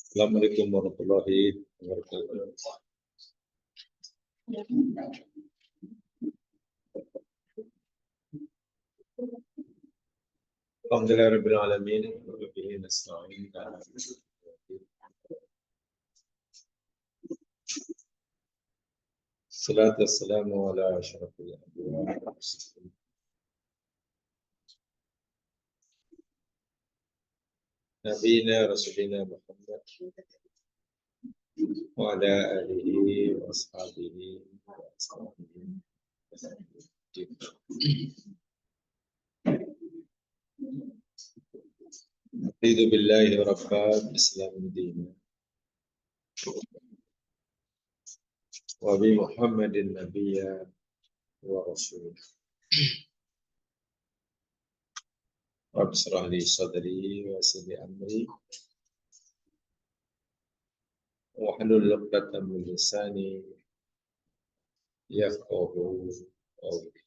Assalamualaikum warahmatullahi wabarakatuh. Alhamdulillahirabbil alamin wa bihi nasta'in. Salatu wassalamu ala asyrafil anbiya wal mursalin. Nabiyina Rasulina Muhammad wa ala alihi wa ashabihi wa ashabihi. A'udzu billahi rabbil Islam dina wa bi Muhammadin nabiyya wa rasul. Rabb shrah li sadri wa yassir li amri wa hlul 'uqdatam min lisani yafqahu qawli.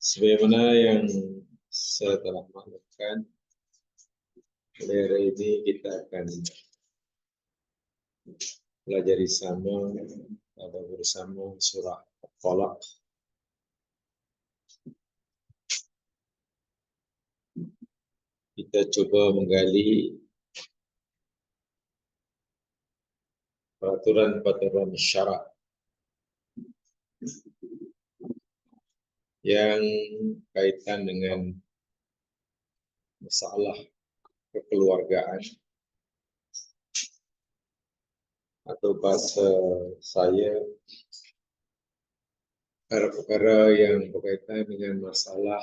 Sebagaimana yang saya telah maklumkan, mulai hari ini kita akan pelajari sama atau bersama surah Al-Falaq. Kita coba menggali peraturan-peraturan syarak yang kaitan dengan masalah kekeluargaan atau bahasa saya perkara yang berkaitan dengan masalah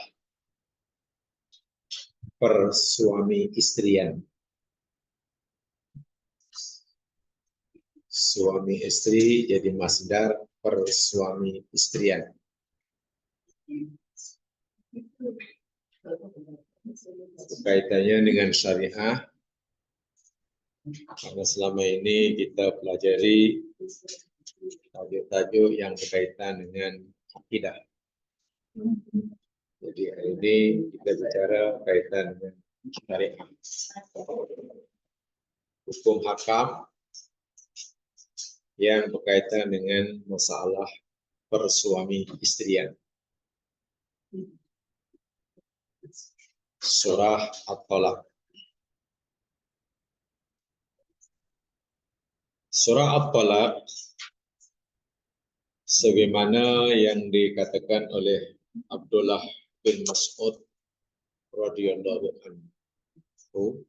persuami istrian. Suami istri jadi masdar persuami istrian. Kaitannya dengan syariah, karena selama ini kita pelajari tajuk-tajuk yang berkaitan dengan akidah. Jadi hari ini kita bicara kaitan dengan syariah. Hukum hakam yang berkaitan dengan masalah persuami istrian. Surah At-Talaq. Surah At-Talaq sebagaimana yang dikatakan oleh Abdullah bin Mas'ud radhiyallahu anhu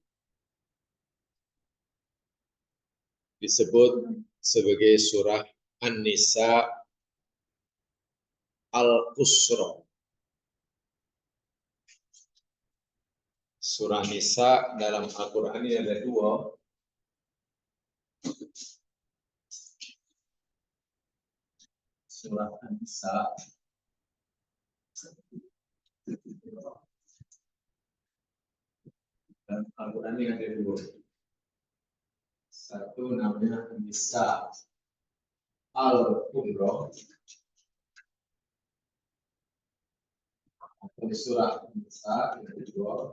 disebut sebagai surah An-Nisa Al-Qusra. Surah Nisa dalam Al-Quran ini ada dua. Surah An-Nisa dalam Al-Quran ini ada dua. Satu namanya An-Nisa Al-Kubra. Di surah An-Nisa yang kedua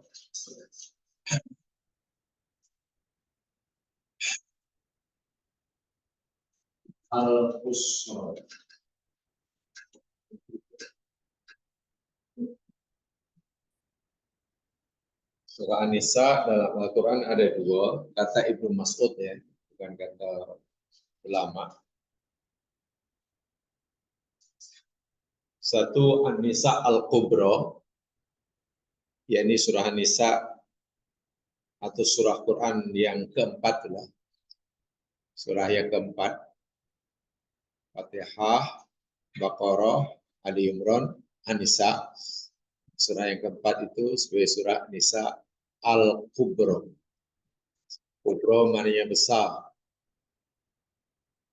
Al-Qusra. Surah An-Nisa dalam Al-Quran ada dua, kata Ibnu Mas'ud ya, bukan kata ulama. Satu An-Nisa Al-Kubra, yakni surah An-Nisa atau surah Quran yang keempat lah. Surah yang keempat, Fatihah, Baqarah, Ali Imran, An-Nisa. Surah yang keempat itu sebagai surah Nisa Al-Kubra. Kubra maknanya besar.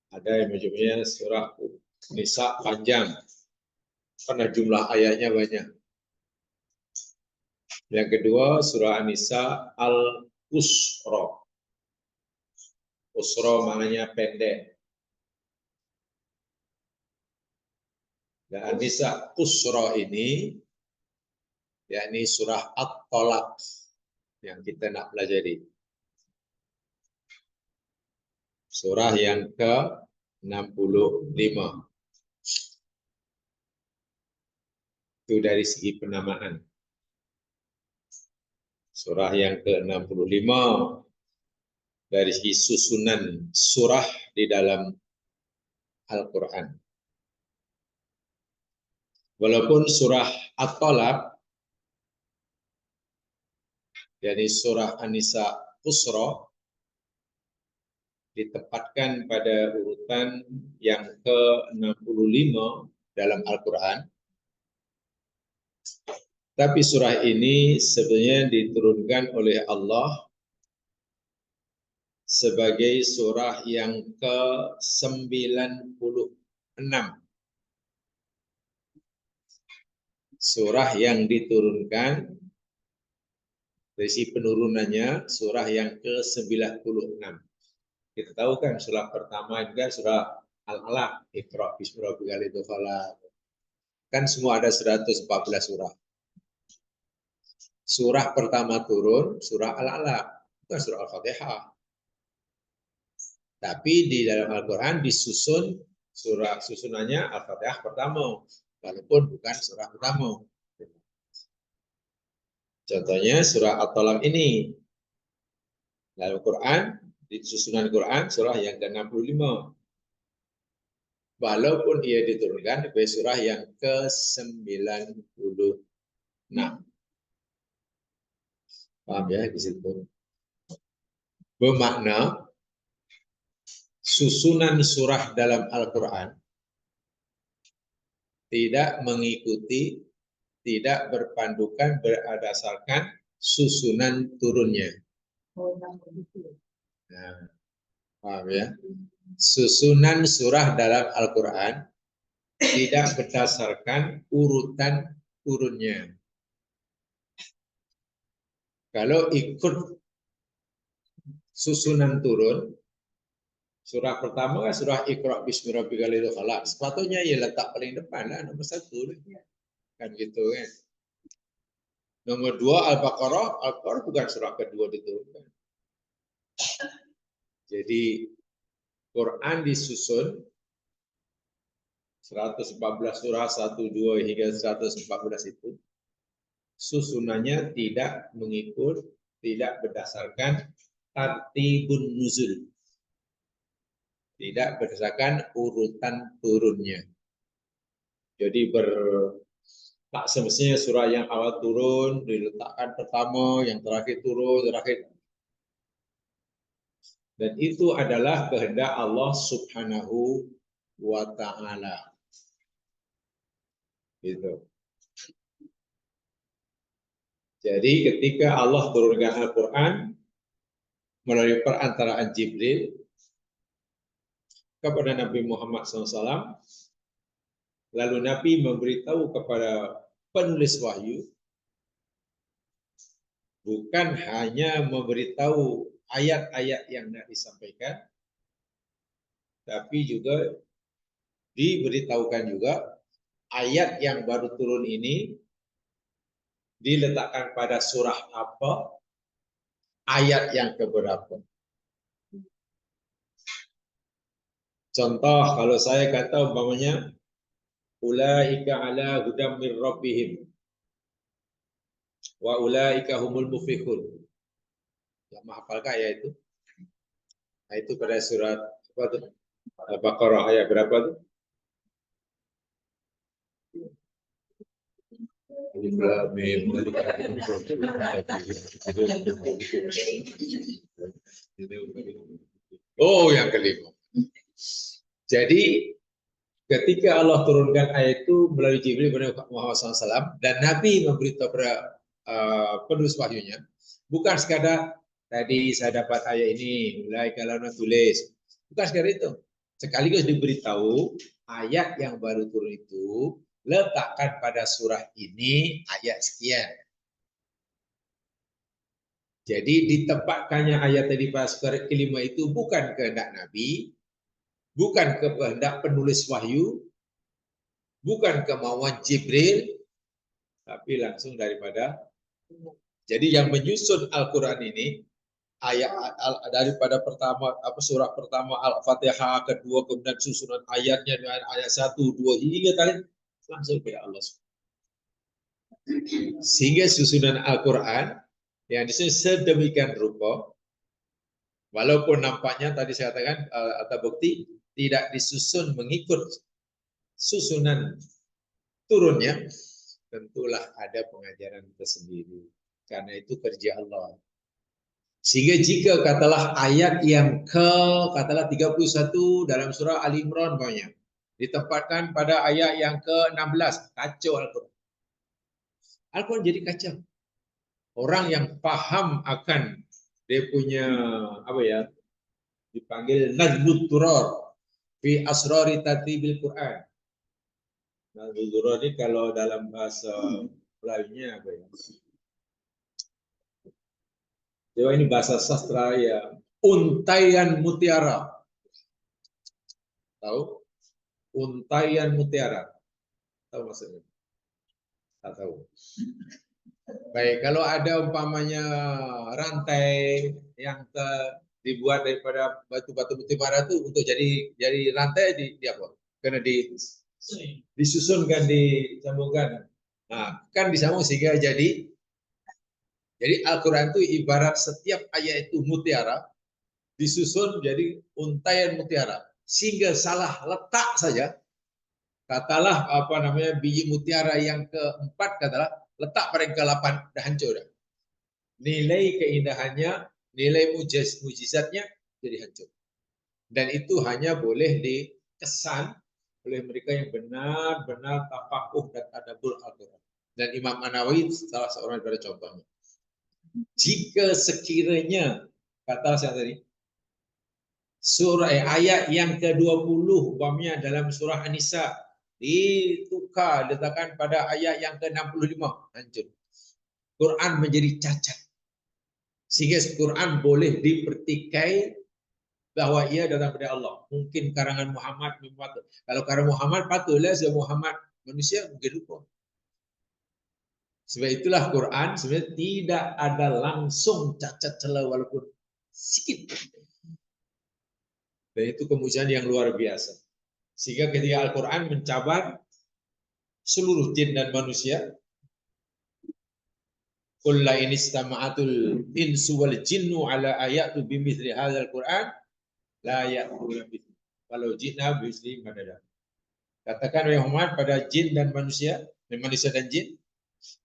Ada yang menyebutnya surah Nisa panjang, karena jumlah ayatnya banyak. Yang kedua surah An-Nisa Al-Qusra. Qusra maknanya pendek. Dan An-Nisa Qusra ini, yakni surah At-Talaq yang kita nak pelajari. Surah yang ke-65. Itu dari segi penamaan. Surah yang ke-65 dari segi susunan surah di dalam Al-Quran. Walaupun surah At-Talaq, yakni surah An-Nisa Qusra, ditempatkan pada urutan yang ke-65 dalam Al-Quran. Tapi surah ini sebenarnya diturunkan oleh Allah sebagai surah yang ke-96. Surah yang diturunkan dari si penurunannya, surah yang ke-96. Kita tahu kan surah pertama juga surah Al-Alaq, Iqra bismi rabbikal ladzi khalaq. Kan semua ada 114 surah. Surah pertama turun, surah Al-Alaq, bukan surah Al-Fatihah. Tapi di dalam Al-Quran disusun surah susunannya Al-Fatihah pertama, walaupun bukan surah pertama. Contohnya surah At-Talaq ini. Dalam Quran, di susunan Quran, surah yang ke-65. Walaupun ia diturunkan sebagai surah yang ke-96. Paham ya di situ? Bermakna susunan surah dalam Al-Quran tidak mengikuti, tidak berpandukan berdasarkan susunan turunnya. Nah, paham ya? Susunan surah dalam Al-Quran tidak berdasarkan urutan turunnya. Kalau ikut susunan turun, surah pertama kan surah Iqra bismi rabbikal ladzi khalaq. Sepatutnya ya letak paling depan lah, nomor 1. Kan gitu kan. Nomor 2 Al-Baqarah, Al-Baqarah bukan surah kedua diturunkan. Jadi Quran disusun 114 surah 1, 2 hingga 114 itu susunannya tidak mengikut, tidak berdasarkan tartibun nuzul. Tidak berdasarkan urutan turunnya. Jadi tak semestinya surah yang awal turun diletakkan pertama, yang terakhir turun, terakhir. Dan itu adalah kehendak Allah Subhanahu wa Ta'ala. Gitu. Jadi ketika Allah turunkan Al-Quran melalui perantaraan Jibril kepada Nabi Muhammad SAW, lalu Nabi memberitahu kepada penulis wahyu, bukan hanya memberitahu ayat-ayat yang tidak disampaikan, tapi juga diberitahukan juga ayat yang baru turun ini diletakkan pada surah apa, ayat yang keberapa. Contoh, kalau saya kata umpamanya, ulaika ala hudam min rabbihim wa ulaika humul muflihun. Yang menghafalkan ayat itu? Nah, itu pada surat apa tuh? Al-Baqarah ayat berapa tuh? Oh, yang kelima. Jadi ketika Allah turunkan ayat itu melalui Jibril kepada Muhammad SAW dan Nabi memberitahu kepada penulis wahyunya, bukan sekadar tadi saya dapat ayat ini, mulai kalau tulis, bukan sekadar itu. Sekaligus diberitahu ayat yang baru turun itu letakkan pada surah ini ayat sekian. Jadi ditempatkannya ayat tadi pada surah kelima itu bukan kehendak Nabi, bukan kehendak penulis wahyu, bukan kemauan Jibril, tapi langsung daripada. Jadi yang menyusun Al-Quran ini ayat daripada pertama surah pertama Al-Fatihah, kedua kemudian susunan ayatnya dengan ayat 1, 2 hingga tadi langsung kepada Allah. Sehingga susunan Al-Quran yang disusun sedemikian rupa, walaupun nampaknya tadi saya katakan atau bukti tidak disusun mengikut susunan turunnya, tentulah ada pengajaran tersendiri. Karena itu kerja Allah. Sehingga jika katalah ayat yang katalah 31 dalam surah Ali Imran banyak ditempatkan pada ayat yang ke-16, kacau Al-Quran. Al-Quran jadi kacau. Orang yang paham akan dia punya dipanggil Nazmut Duror fi asrari tartibil Quran. Nazmut Duror ini kalau dalam bahasa Melayunya apa ya? Jadi ini bahasa sastra ya, untaian mutiara. Tahu? Untaian mutiara. Tahu maksudnya? Tak tahu. Baik, kalau ada umpamanya rantai yang dibuat daripada batu-batu mutiara itu untuk jadi rantai di apa? Karena disusunkan, disambungkan. Nah, kan disambung sehingga jadi Al-Quran itu ibarat setiap ayat itu mutiara, disusun jadi untaian mutiara. Sehingga salah letak saja, katalah biji mutiara yang keempat, katalah letak pada yang ke-8, dah hancur dah. Nilai keindahannya, nilai mujizatnya jadi hancur. Dan itu hanya boleh dikesan oleh mereka yang benar-benar tafakuh dan tadabbur Al-Quran. Dan Imam An-Nawawi salah seorang daripada contohnya. Jika sekiranya, kata saya tadi, surah ayat yang ke-20 umpamanya dalam surah An-Nisa ditukar letakkan pada ayat yang ke-65, hancur. Quran menjadi cacat. Sehingga Quran boleh dipertikai bahwa ia datang dari Allah. Mungkin karangan Muhammad patut. Kalau karangan Muhammad patutlah Muhammad manusia mungkin lupa. Sebab itulah Quran sebenarnya tidak ada langsung cacat celah walaupun sedikit. Dan itu kemujian yang luar biasa. Sehingga ketika Al-Quran mencabar seluruh jin dan manusia, qul la in istama'atul insu wal jinnu ala ayatu bimithli hadzal Qur'an la ya'tuna bih. Kalau jinna bisli madada. Katakan oleh Muhammad pada jin dan manusia dan jin,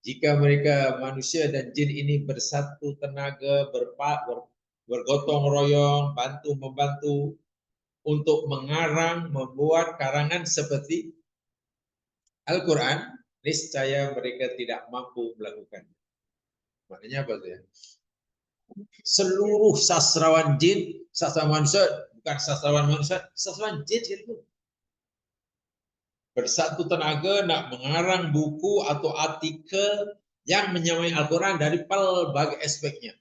jika mereka manusia dan jin ini bersatu tenaga, bergotong royong, bantu membantu untuk mengarang, membuat karangan seperti Al-Quran, niscaya mereka tidak mampu melakukan. Maknanya apa ya? Seluruh sastrawan jin, sastrawan manusia, bukan sastrawan manusia, sastrawan jin itu bersatu tenaga nak mengarang buku atau artikel yang menyamai Al-Quran dari pelbagai aspeknya.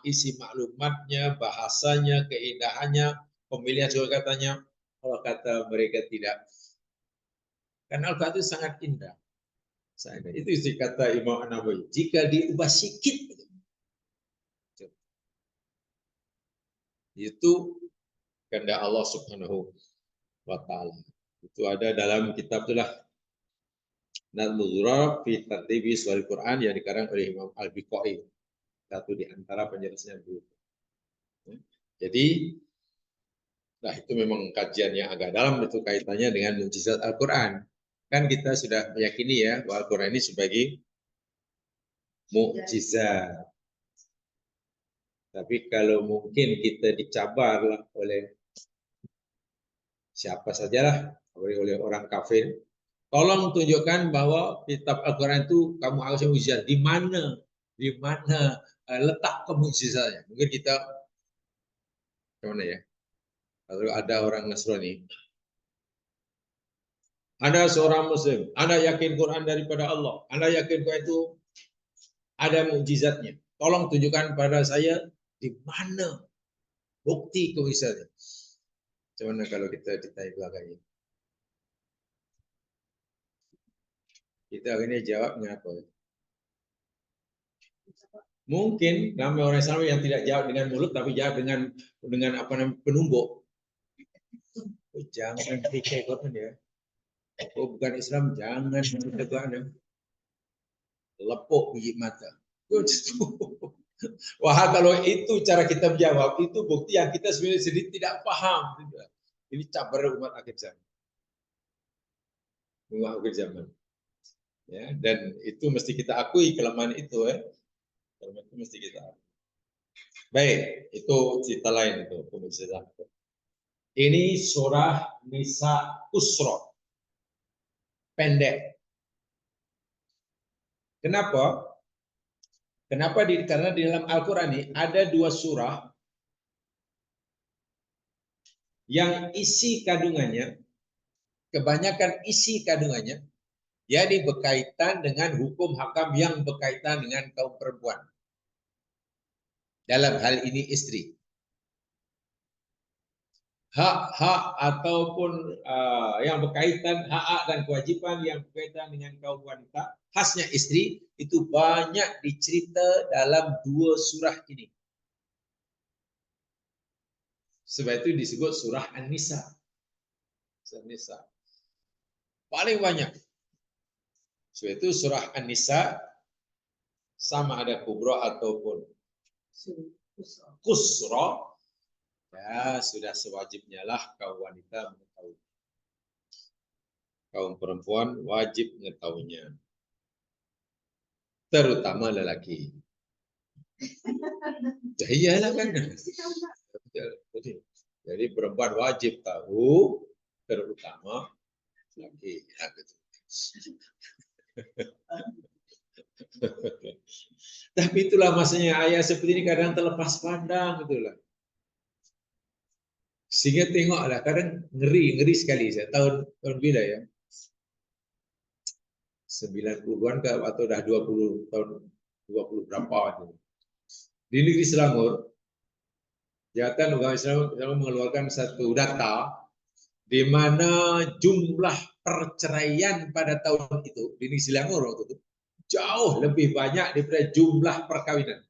Isi maklumatnya, bahasanya, keindahannya, pemilihan juga katanya. Kalau kata mereka tidak. Karena Al-Quran itu sangat indah. Itu isi kata Imam An-Nawawi. Jika diubah sikit, itu kehendak Allah Subhanahu wa Ta'ala. Itu ada dalam kitab itulah Nazmul Durrar fi Tartibi Suwaril Quran yang dikarang oleh Imam Al-Biqai. Satu di antara penjelasannya begitu. Jadi, nah itu memang kajian yang agak dalam, itu kaitannya dengan mukjizat Al-Quran. Kan kita sudah meyakini ya bahwa Al-Quran ini sebagai mukjizat. Tapi kalau mungkin kita dicabar oleh siapa sajalah, oleh orang kafir, tolong tunjukkan bahwa kitab Al-Quran itu kamu harus mukjizat. Di mana letak kemukjizatnya? Mungkin kita gimana ya? Kalau ada orang Nasrani, Anda seorang Muslim, Anda yakin Quran daripada Allah, Anda yakin Quran itu ada mukjizatnya. Tolong tunjukkan pada saya di mana bukti kemukjizatnya. Bagaimana kalau kita ditanya belakangnya? Kita akhirnya jawab mengapa? Mungkin ramai orang Islam yang tidak jawab dengan mulut, tapi jawab dengan apa namanya penumbuk. Oh, jangan pikir Quran ya. Oh, bukan Islam, jangan kita Quran. Lepuk biji mata. Wah, kalau itu cara kita menjawab, itu bukti yang kita sebenarnya sendiri tidak paham. Ini cabar umat akhir zaman. Umat akhir zaman. Ya, dan itu mesti kita akui kelemahan itu, ya. Kelemahan itu mesti kita akui. Baik, itu cerita lain itu, pemirsa. Ini surah Nisa Usra. Pendek. Kenapa? Kenapa? Karena di dalam Al-Quran ini ada dua surah yang isi kandungannya, kebanyakan isi kandungannya, jadi berkaitan dengan hukum hakam yang berkaitan dengan kaum perempuan. Dalam hal ini istri. Hak-hak ataupun yang berkaitan hak dan kewajiban yang berkaitan dengan kaum wanita, khasnya istri, itu banyak dicerita dalam dua surah ini. Sebab itu disebut surah An-Nisa. Surah An-Nisa. Paling banyak. Sebab itu surah An-Nisa sama ada kubra ataupun kusra, ya sudah sewajibnya lah kaum wanita mengetahui. Kaum perempuan wajib mengetahuinya. Terutama lelaki. Ya iyalah kan. Jadi perempuan wajib tahu, terutama lelaki. Ya, gitu. Tapi itulah masanya ayat seperti ini kadang terlepas pandang, itulah. Sehingga tengoklah, kadang ngeri sekali. Saya tahun bila ya? 90-an ke atau dah 20 tahun 20 berapa itu. Di negeri Selangor, Jabatan Agama Islam mengeluarkan satu data di mana jumlah perceraian pada tahun itu di negeri Selangor waktu itu jauh lebih banyak daripada jumlah perkawinan.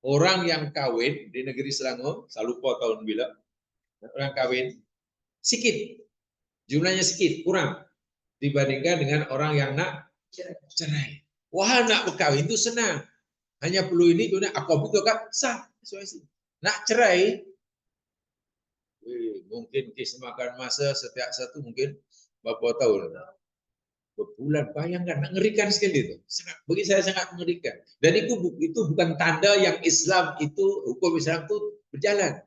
Orang yang kawin di negeri Selangor, saya lupa tahun bila, orang kawin sedikit, jumlahnya sedikit, kurang dibandingkan dengan orang yang nak cerai. Wah, nak berkawin itu senang. Hanya perlu ini, kemudian akad itu kan sah. Nak cerai, mungkin kes makan masa setiap satu mungkin berapa tahun. Berbulan, bayangkan, mengerikan sekali itu. Bagi saya sangat mengerikan. Dan itu bukan tanda yang Islam itu, hukum Islam itu berjalan.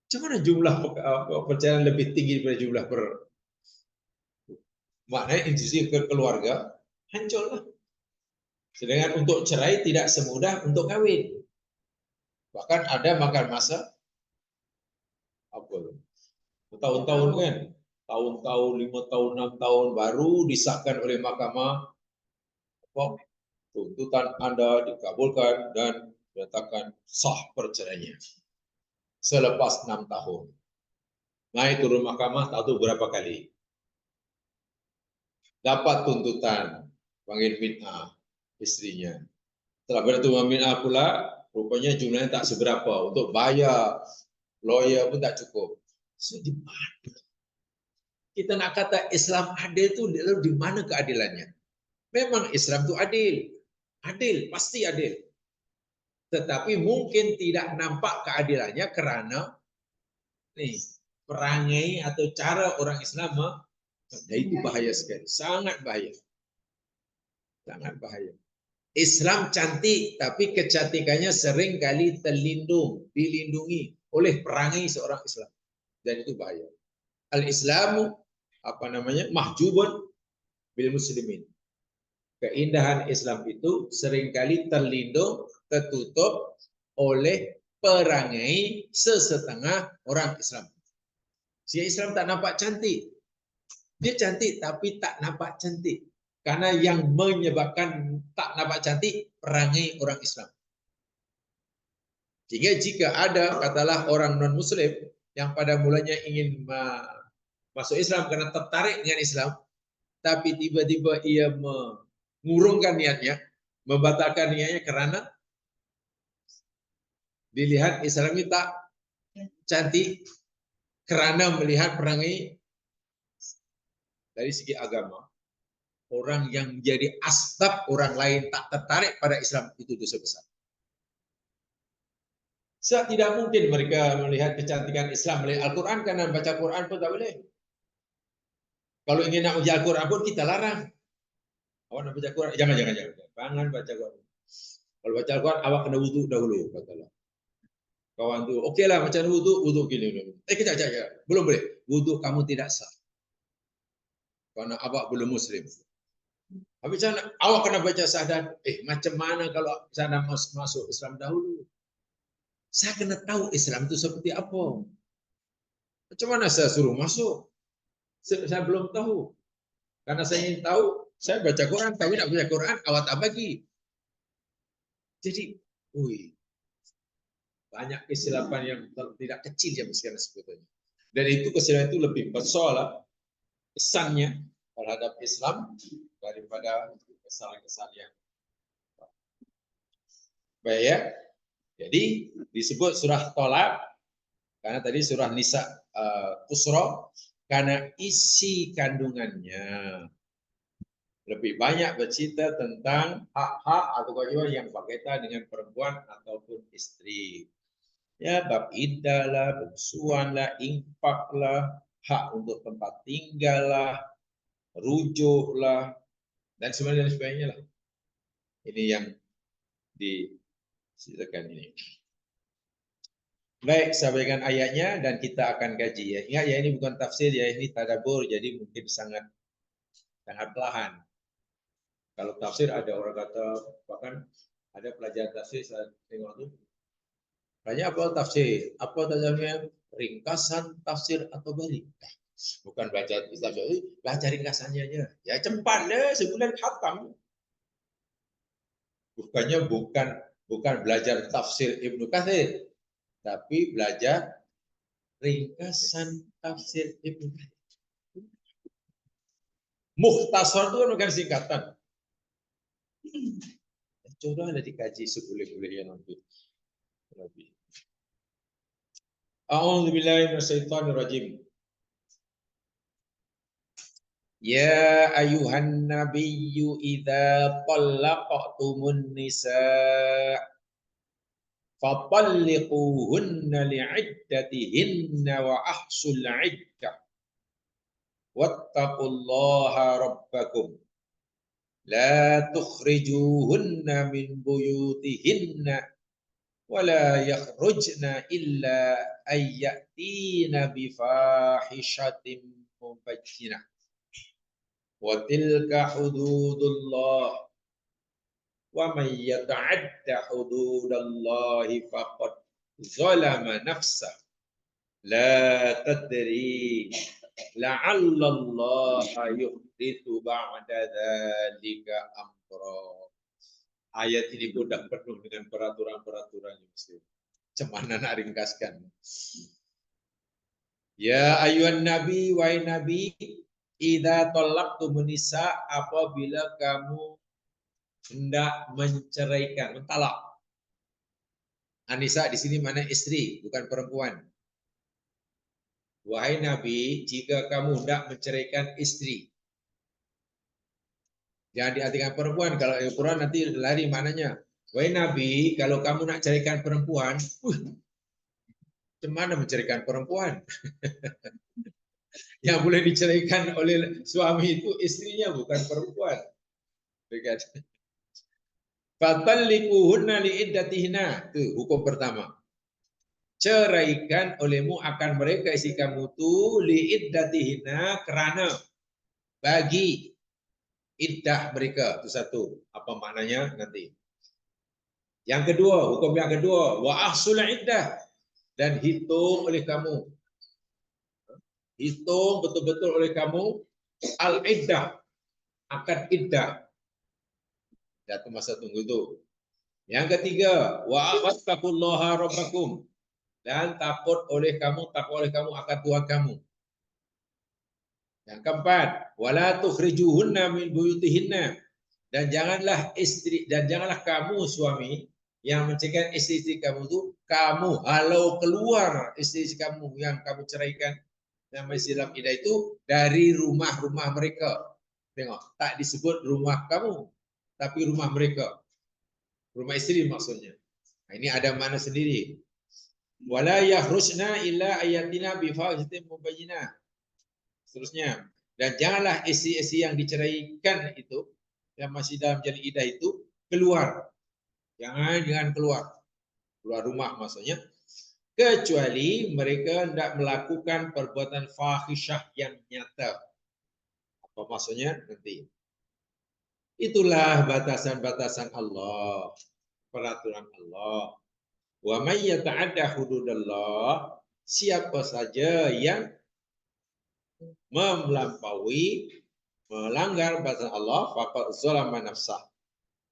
Macam mana jumlah perjalanan lebih tinggi daripada jumlah maknanya institusi keluarga hancurlah. Sedangkan untuk cerai tidak semudah untuk kawin. Bahkan ada makan masa apa? Bertahun-tahun kan? Tahun-tahun, 5 tahun, 6 tahun baru disahkan oleh mahkamah apa? Tuntutan Anda dikabulkan dan dinyatakan sah perceraiannya. Selepas 6 tahun. Naik turun mahkamah tak tahu berapa kali. Dapat tuntutan, panggil min'ah istrinya. Setelah bertemu min'ah pula, rupanya jumlahnya tak seberapa. Untuk bayar lawyer pun tak cukup. So, di mana? Kita nak kata Islam adil itu lalu di mana keadilannya? Memang Islam itu adil. Adil, pasti adil. Tetapi mungkin tidak nampak keadilannya karena perangai atau cara orang Islam, itu bahaya sekali, sangat bahaya. Sangat bahaya. Islam cantik, tapi kecantikannya sering kali dilindungi oleh perangai seorang Islam. Dan itu bahaya. Al-Islamu, mahjubun bil muslimin. Keindahan Islam itu seringkali tertutup oleh perangai sesetengah orang Islam. Si Islam tak nampak cantik. Dia cantik tapi tak nampak cantik. Karena yang menyebabkan tak nampak cantik perangai orang Islam. Sehingga jika ada katalah orang non-Muslim yang pada mulanya ingin masuk Islam karena tertarik dengan Islam, tapi tiba-tiba ia mengurungkan niatnya, membatalkan niatnya karena dilihat Islam itu tak cantik, karena melihat perangai dari segi agama. Orang yang menjadi asbab orang lain tak tertarik pada Islam itu dosa besar. Tidak mungkin mereka melihat kecantikan Islam melihat Al-Quran karena baca Quran pun tak boleh. Kalau ingin nak uji Al-Quran pun kita larang. Awak nak baca Quran, jangan. Jangan baca Quran. Kalau baca Al-Quran, awak kena wudhu dahulu. Katalah. Kawan tu, okeylah macam wudhu gini. Kejap. Belum boleh. Wudhu kamu tidak sah. Karena awak belum Muslim. Habis awak kena baca syahadat. Macam mana kalau saya masuk Islam dahulu? Saya kena tahu Islam itu seperti apa. Macam mana saya suruh masuk? Saya belum tahu. Karena saya ingin tahu, saya baca Quran, tapi nak baca Quran, awak tak bagi. Jadi, banyak kesilapan yang tidak kecil yang sekarang sebetulnya. Dan itu kesilapan itu lebih besar kesannya terhadap Islam daripada kesalahan-kesalahan yang baik ya. Jadi disebut surah Tolak karena tadi surah Nisa Kusra karena isi kandungannya lebih banyak bercerita tentang hak-hak atau kewajiban yang berkaitan dengan perempuan ataupun istri. Ya, bab iddah lah, bengsuan lah, infak lah, hak untuk tempat tinggal lah, rujuk lah, dan sebagainya lah. Ini yang diceritakan ini. Baik, saya berikan ayatnya dan kita akan kaji ya. Ingat ya, ini bukan tafsir ya, ini tadabbur, jadi mungkin sangat perlahan. Kalau tafsir ada orang kata, bahkan ada pelajaran tafsir saya tengok tu. Banyak apa tafsir? Apa tafsirnya? Ringkasan tafsir atau balik. Bukan baca tafsir, baca ringkasannya aja. Ya cepatlah, sebulan khatam. Bukannya bukan belajar tafsir Ibnu Katsir, tapi belajar ringkasan tafsir Ibnu Katsir. Mukhtasar itu kan bukan singkatan. Coba ada dikaji seboleh-bolehnya nanti. A'udzu billahi minasyaitonir rajim. Ya ayuhan nabiyyu idza talaqtumun nisa fatalliquhunna li'iddatihinna wa ahsul 'iddah wattaqullaha rabbakum la tukhrijuhunna min buyutihinna wala yakhrujna illa ayyatina bifahishatin mubayyinah wa tilka hududullah wa man yata'adda hududallahi faqad zalama nafsah la tadri la'allallaha yuhdithu ba'da dzalika amra. Ayat ini pun dah penuh dengan peraturan-peraturan yang mesti. Macam mana nak ringkaskan? Ya ayuhan nabi, wahai nabi, idza talaqtumun nisa, apabila kamu hendak menceraikan, mentalak. Anisa di sini mana istri, bukan perempuan. Wahai nabi, jika kamu hendak menceraikan istri, jangan diartikan perempuan. Kalau Al-Quran nanti lari maknanya. Wahai Nabi, kalau kamu nak carikan perempuan, macam mana mencarikan perempuan? Yang boleh diceraikan oleh suami itu istrinya, bukan perempuan. Fatalliquhunna li'iddatihinna. Itu hukum pertama. Ceraikan olehmu akan mereka isi kamu tu li'iddatihinna kerana bagi iddah mereka. Itu satu. Apa maknanya nanti. Yang kedua, hukum yang kedua, wa ahsul iddah, dan hitung oleh kamu. Hitung betul-betul oleh kamu al iddah, akad iddah. Jatuh masa tunggu itu. Yang ketiga, wa wattaqullaha rabbakum, dan takut oleh kamu akan Tuhan kamu. Yang keempat, wala tukhrijuhunna min buyutihinna, dan janganlah kamu suami yang mencegah istri-istri kamu itu kamu halau keluar istri-istri kamu yang kamu ceraikan yang masih dalam iddah itu dari rumah-rumah mereka. Tengok, tak disebut rumah kamu, tapi rumah mereka. Rumah istri maksudnya. Nah, ini ada makna sendiri. Wala yahrusna illa ayatina bi fahishatin mubayyinah. Seterusnya. Dan janganlah istri-istri yang diceraikan itu yang masih dalam jadi iddah itu keluar. Jangan keluar rumah maksudnya, kecuali mereka tidak melakukan perbuatan fahisyah yang nyata. Apa maksudnya? Nanti. Itulah batasan-batasan Allah, peraturan Allah. Wa may yata'adda hududallah, siapa saja yang melanggar batasan Allah, faqad zalama nafsah.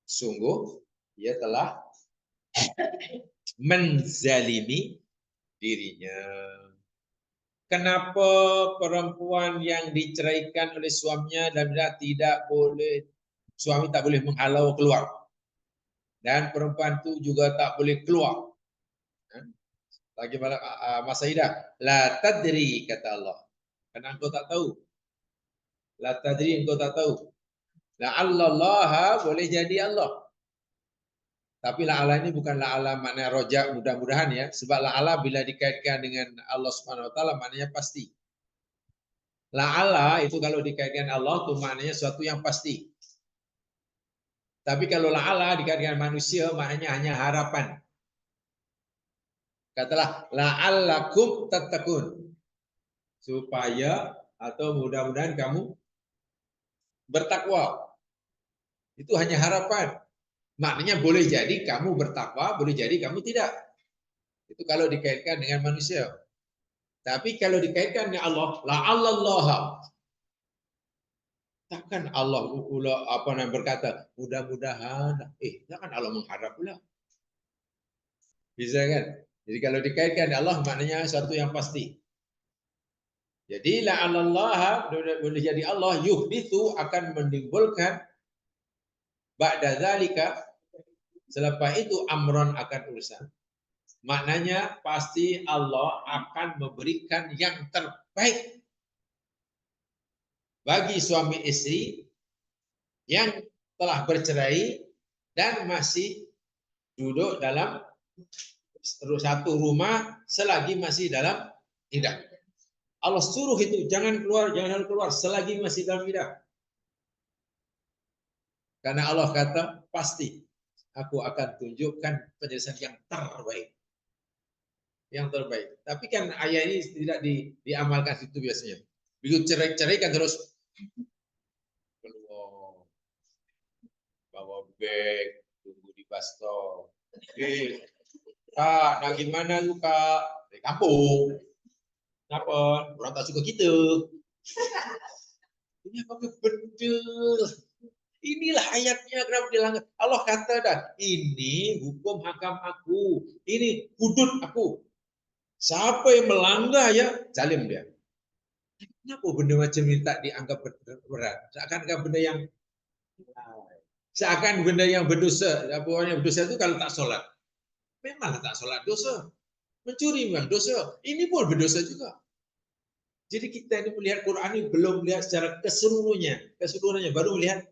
Sungguh dia telah menzalimi dirinya. Kenapa perempuan yang diceraikan oleh suaminya dan tidak boleh, suami tak boleh menghalau keluar, dan perempuan itu juga tak boleh keluar lagi masa iddah? La tadri, kata Allah, karena engkau tak tahu. La tadri, engkau tak tahu. La'allallaha, boleh jadi Allah. Tapi la'ala ini bukan la'ala makna roja, mudah-mudahan ya. Sebab la'ala bila dikaitkan dengan Allah Subhanahu wa taala maknanya pasti. La'ala itu kalau dikaitkan Allah itu maknanya suatu yang pasti. Tapi kalau la'ala dikaitkan manusia maknanya hanya harapan. Katalah la'allakum tattaqun. Supaya atau mudah-mudahan kamu bertakwa. Itu hanya harapan. Maknanya boleh jadi kamu bertakwa, boleh jadi kamu tidak. Itu kalau dikaitkan dengan manusia. Tapi kalau dikaitkan dengan Allah, la'allallaha. Takkan Allah berkata, mudah-mudahan. Takkan Allah mengharap pula. Bisa kan? Jadi kalau dikaitkan dengan Allah, maknanya sesuatu yang pasti. Jadi la'allallaha, boleh jadi Allah, yuhdithu, akan menimbulkan ba'da dzalika, selepas itu amron, akan urusan. Maknanya pasti Allah akan memberikan yang terbaik bagi suami istri yang telah bercerai dan masih duduk dalam satu rumah selagi masih dalam iddah. Allah suruh itu, jangan keluar selagi masih dalam iddah. Karena Allah kata, pasti aku akan tunjukkan penjelasan yang terbaik. Yang terbaik. Tapi kan ayat ini tidak diamalkan situ biasanya. Begitu cerai kan terus keluar, bawa beg, tunggu di bus stop. Kak, nah gimana lu kak? Dari kampung. Kenapa? Orang tak suka kita. Ini apa betul? Inilah ayatnya, kenapa dilanggar. Allah kata dah, ini hukum hakam aku, ini hudud aku. Siapa yang melanggar ya, zalim dia. Kenapa benda macam ini tak dianggap berat? Seakan benda yang berdosa. Apa yang berdosa itu kalau tak solat. Memang tak solat dosa. Mencuri memang dosa. Ini pun berdosa juga. Jadi kita ini melihat Quran ini belum melihat secara keseluruhannya, baru melihat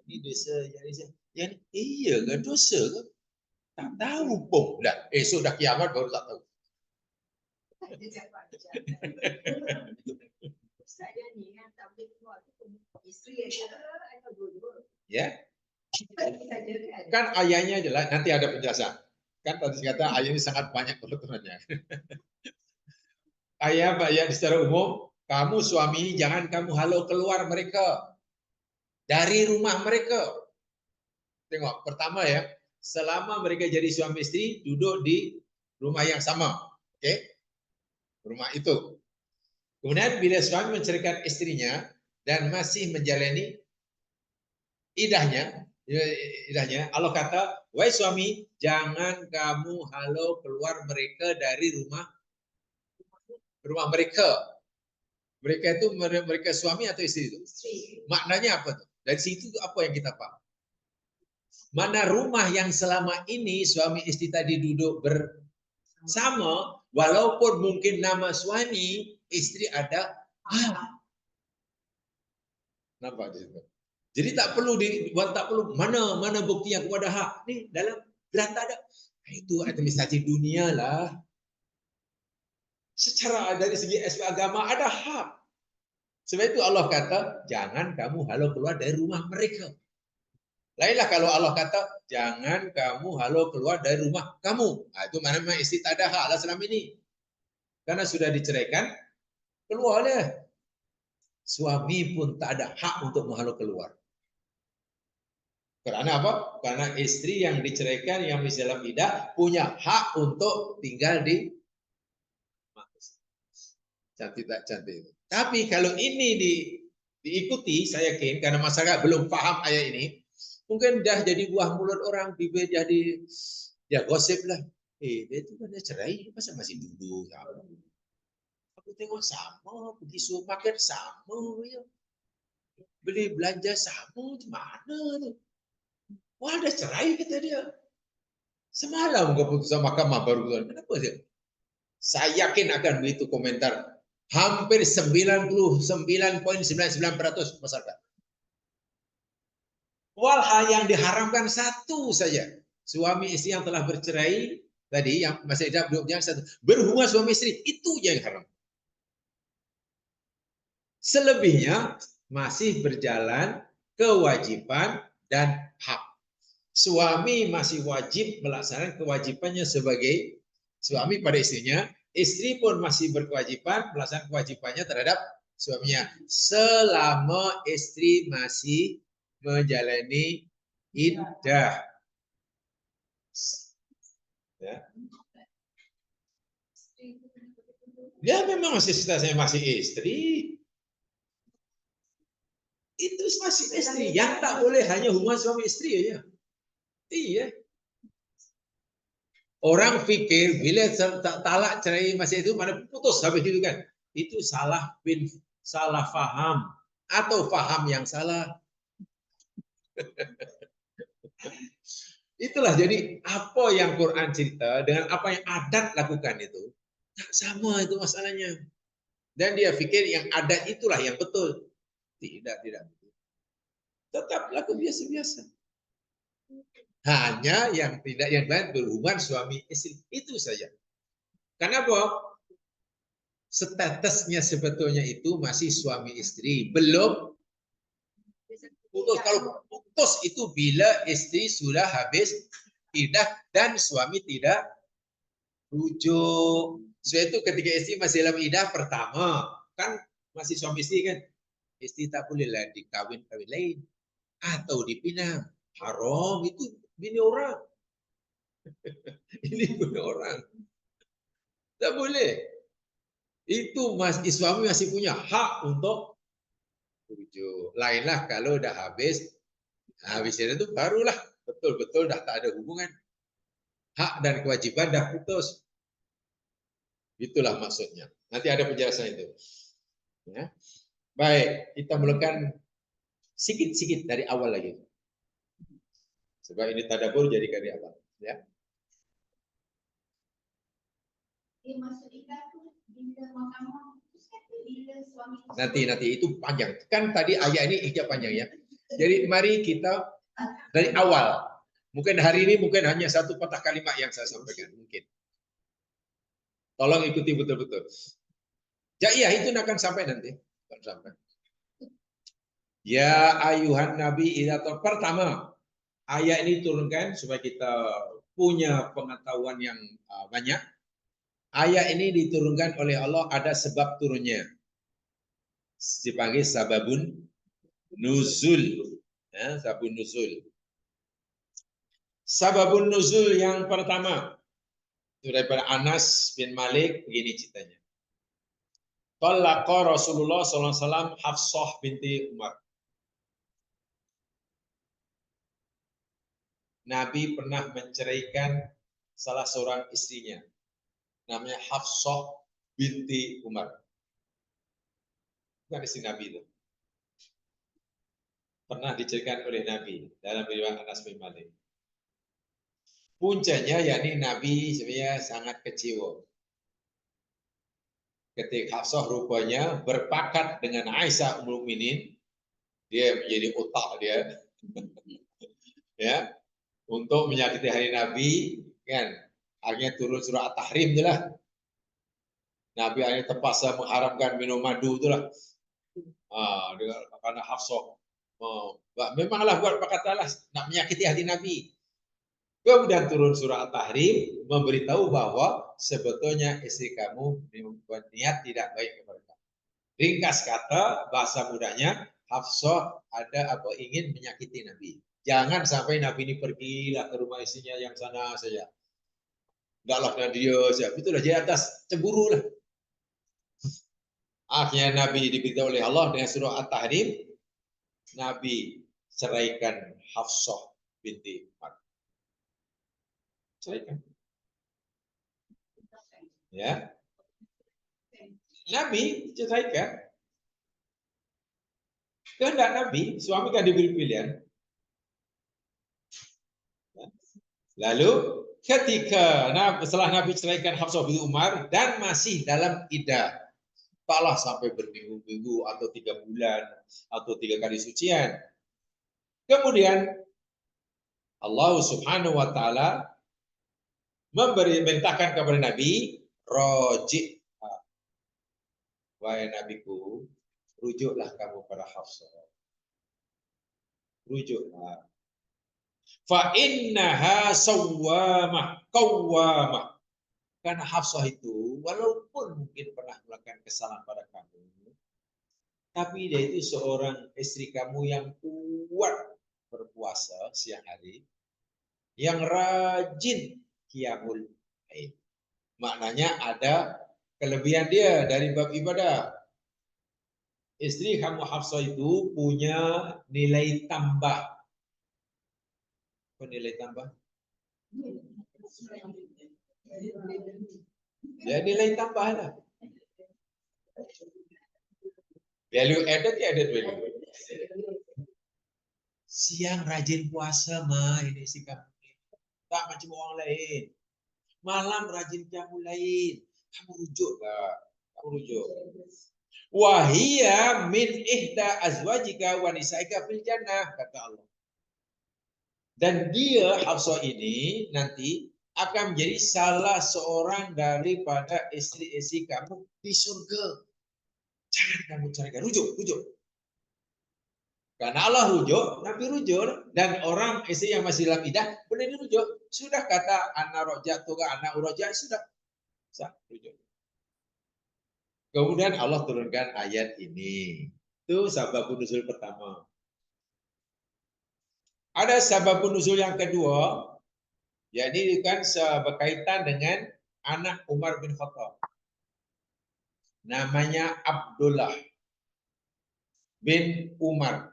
ini dosa, yang iya kan dosa kan? Tak tahu pun. Dah, esok dah kiamat baru tak tahu. Ya. Kan ayatnya jelas, nanti ada penjelasan. Kan tadi kata ayat ini sangat banyak peraturannya. Ayat secara umum, kamu suami jangan kamu halau keluar mereka dari rumah mereka. Tengok, pertama ya, selama mereka jadi suami istri duduk di rumah yang sama, oke? Rumah itu. Kemudian bila suami menceraikan istrinya dan masih menjalani idahnya, Allah kata, wahai suami, jangan kamu halau keluar mereka dari rumah mereka. Mereka itu mereka suami atau istri itu? Maknanya apa tuh? Dari situ apa yang kita paham? Mana rumah yang selama ini suami istri tadi duduk bersama, walaupun mungkin nama suami, istri ada nampak di situ. Jadi tak perlu mana bukti yang kepada hak. Nih dalam beranta ada. Itu administrasi dunia lah. Secara dari segi aspek agama ada hak. Sebab itu Allah kata, jangan kamu halau keluar dari rumah mereka. Lainlah kalau Allah kata, jangan kamu halau keluar dari rumah kamu. Nah, itu mana memang istri tak ada hak lah selama ini. Karena sudah diceraikan, keluarlah. Suami pun tak ada hak untuk menghalau keluar. Karena apa? Karena istri yang diceraikan, yang masih dalam iddah, punya hak untuk tinggal di cantik tak cantik. Tapi kalau ini diikuti, saya yakin, karena masyarakat belum paham ayat ini, mungkin dah jadi buah mulut orang, bibir jadi ya gosip lah. Dia itu kan dia cerai, masa masih duduk? Aku tengok sama, pergi supermarket sama, ya. Beli belanja sama, di mana tu? Wah, ada cerai kata dia. Semalam keputusan mahkamah baru. Kenapa dia? Saya yakin akan begitu komentar. Hampir 99,99% masyarakat. Hal yang diharamkan satu saja. Suami istri yang telah bercerai tadi yang masih ada belum satu berhubungan suami istri itu yang haram. Selebihnya masih berjalan kewajiban dan hak. Suami masih wajib melaksanakan kewajibannya sebagai suami pada istrinya, istri pun masih berkewajiban melaksanakan kewajibannya terhadap suaminya selama istri masih menjalani iddah. Ya. Ya memang masih statusnya masih istri. Itu masih istri. Yang tak boleh hanya hubungan suami istri aja. Iya. Orang pikir bila talak cerai masih itu mana putus habis itu kan. Itu salah faham atau faham yang salah. Itulah jadi apa yang Quran cerita dengan apa yang adat lakukan itu tak sama itu masalahnya. Dan dia pikir yang adat itulah yang betul. Tidak. Tetap laku biasa-biasa. Hanya yang tidak yang lain berhubungan suami istri itu saja. Kenapa? Statusnya sebetulnya itu masih suami istri, belum putus. Kalau putus itu bila istri sudah habis iddah dan suami tidak rujuk. Sebab itu ketika istri masih dalam iddah pertama, kan masih suami istri kan, istri tak bolehlah dikawin lain atau dipinang. Haram itu bini orang. Ini bini orang. Tak boleh. Itu suami masih punya hak untuk rujuk. Lainlah kalau dah habis itu barulah betul-betul dah tak ada hubungan. Hak dan kewajiban dah putus. Itulah maksudnya. Nanti ada penjelasan itu. Ya. Baik, kita mulakan sikit-sikit dari awal lagi. Sebab ini tadabbur jadi dari awal. Ya. Nanti itu panjang. Kan tadi ayat ini ijab panjang ya. Jadi mari kita dari awal. Mungkin hari ini mungkin hanya satu patah kalimat yang saya sampaikan mungkin. Tolong ikuti betul-betul. Ya iya itu akan sampai nanti. Akan sampai. Ya ayuhan nabi pertama ayat ini turunkan supaya kita punya pengetahuan yang banyak. Ayat ini diturunkan oleh Allah ada sebab turunnya. Dipanggil sababun nuzul. Ya, sababun nuzul. Sababun nuzul yang pertama itu daripada Anas bin Malik begini ceritanya. Talaqa Rasulullah SAW Hafsah binti Umar. Nabi pernah menceraikan salah seorang istrinya. Namanya Hafsah binti Umar. bukan istri Nabi itu. Pernah diceritakan oleh Nabi dalam riwayat Anas bin Malik. Puncanya yakni Nabi sebenarnya sangat kecewa ketika Hafsah rupanya berpakat dengan Aisyah Ummul Mukminin, dia menjadi otak dia, ya, untuk menyakiti hari Nabi, kan? Akhirnya turun surah At-Tahrim itulah. Nabi akhirnya terpaksa mengharamkan minum madu itulah. Karena Hafsah, memanglah buat perkataanlah nak menyakiti hati Nabi. Kemudian turun surah At-Tahrim memberitahu bahwa sebetulnya istri kamu membuat niat tidak baik kepada kamu. Ringkas kata, bahasa mudahnya, Hafsah ada apa ingin menyakiti Nabi. Jangan sampai Nabi ini pergilah ke rumah istrinya yang sana saja. Tidaklah dia saja. Itulah di atas cemburu lah. Akhirnya Nabi diberitahu oleh Allah dengan surah At-Tahrim, Nabi ceraikan Hafsah binti Umar. Ceraikan. Ya. Nabi ceraikan. Kehendak Nabi, suami kan diberi pilihan. Lalu ketika setelah Nabi ceraikan Hafsah binti Umar dan masih dalam iddah, taklah sampai berminggu-minggu atau 3 bulan atau 3 kali sucian. Kemudian Allah Subhanahu wa taala memerintahkan kepada Nabi, roji, wahai Nabiku, rujuklah kamu pada Hafsah. Rujuklah. Fa innaha sawwamah qawwamah. Karena Hafsah itu walaupun mungkin pernah melakukan kesalahan pada kamu, tapi dia itu seorang istri kamu yang kuat berpuasa siang hari, yang rajin qiyamul lail. Maknanya ada kelebihan dia dari bab ibadah. Istri kamu Hafsah itu punya nilai tambah. Apa nilai tambah? Ya nilai tambah lah. Value added ya added value. Siang rajin puasa mah ini sih kamu. Tak macam orang lain. Malam rajin qiyamul lail. Kamu rujuk lah. Kamu rujuk. Wahia min ihda azwajika wa nisaika fil jannah, kata Allah. Dan dia Hafsah ini nanti akan menjadi salah seorang daripada istri-istri kamu di surga. Jangan kamu carikan, rujuk. Karena Allah rujuk, Nabi rujuk, dan orang istri yang masih dalam iddah boleh dirujuk. Sudah kata anak rojak tuh anak urojak sudah sah rujuk. Kemudian Allah turunkan ayat ini. Itu sababun nuzul pertama. Ada sababun nuzul yang kedua, yakni kan berkaitan dengan anak Umar bin Khattab. Namanya Abdullah bin Umar.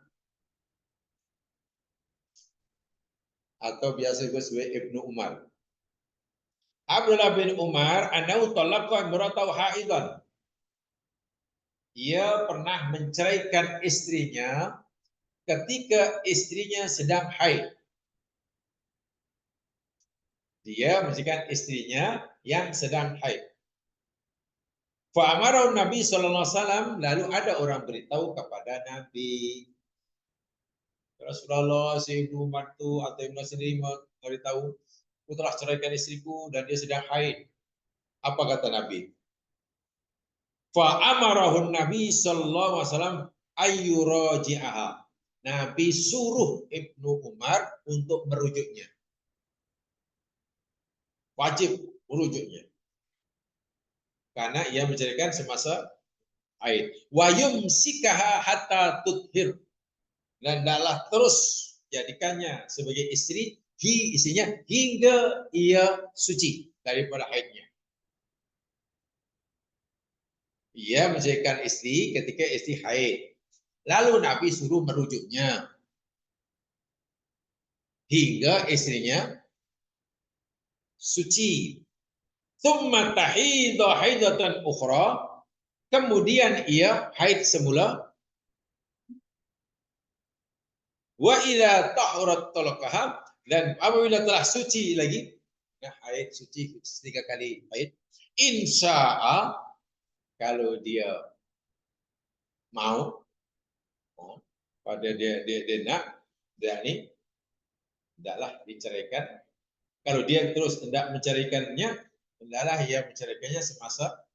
Atau biasa disebut sebagai Ibnu Umar. Abdullah bin Umar, annahu talaqa imra'atahu haidan. Ia pernah menceraikan istrinya ketika istrinya sedang haid. Dia menceraikan istrinya yang sedang haid. Fa'amarahu Nabi SAW, lalu ada orang beritahu kepada Nabi. Rasulullah, si Ibnu Umar itu atau Ibnu sendiri memberitahu, aku telah ceraikan istriku dan dia sedang haid. Apa kata Nabi? Fa'amarahu Nabi SAW ayyuraji'aha. Nabi suruh Ibnu Umar untuk merujuknya. Wajib merujuknya. Karena ia menceraikan semasa haid. Wa yumsikaha hatta tuthhir. Dan adalah terus jadikannya sebagai istri, istrinya hingga ia suci daripada haidnya. Ia menceraikan istri ketika istri haid. Lalu Nabi suruh merujuknya hingga istrinya suci. Tsumma tahidha haidatan ukhra. kemudian ia haid semula, wa idza tahurat talaqaha, dan apabila telah suci lagi, ya, haid suci 3 kali haid, insya'a, kalau dia mau, pada dia nak, dia ini hendaklah diceraikan. Kalau dia terus hendak menceraikannya, hendaklah ia menceraikannya semasa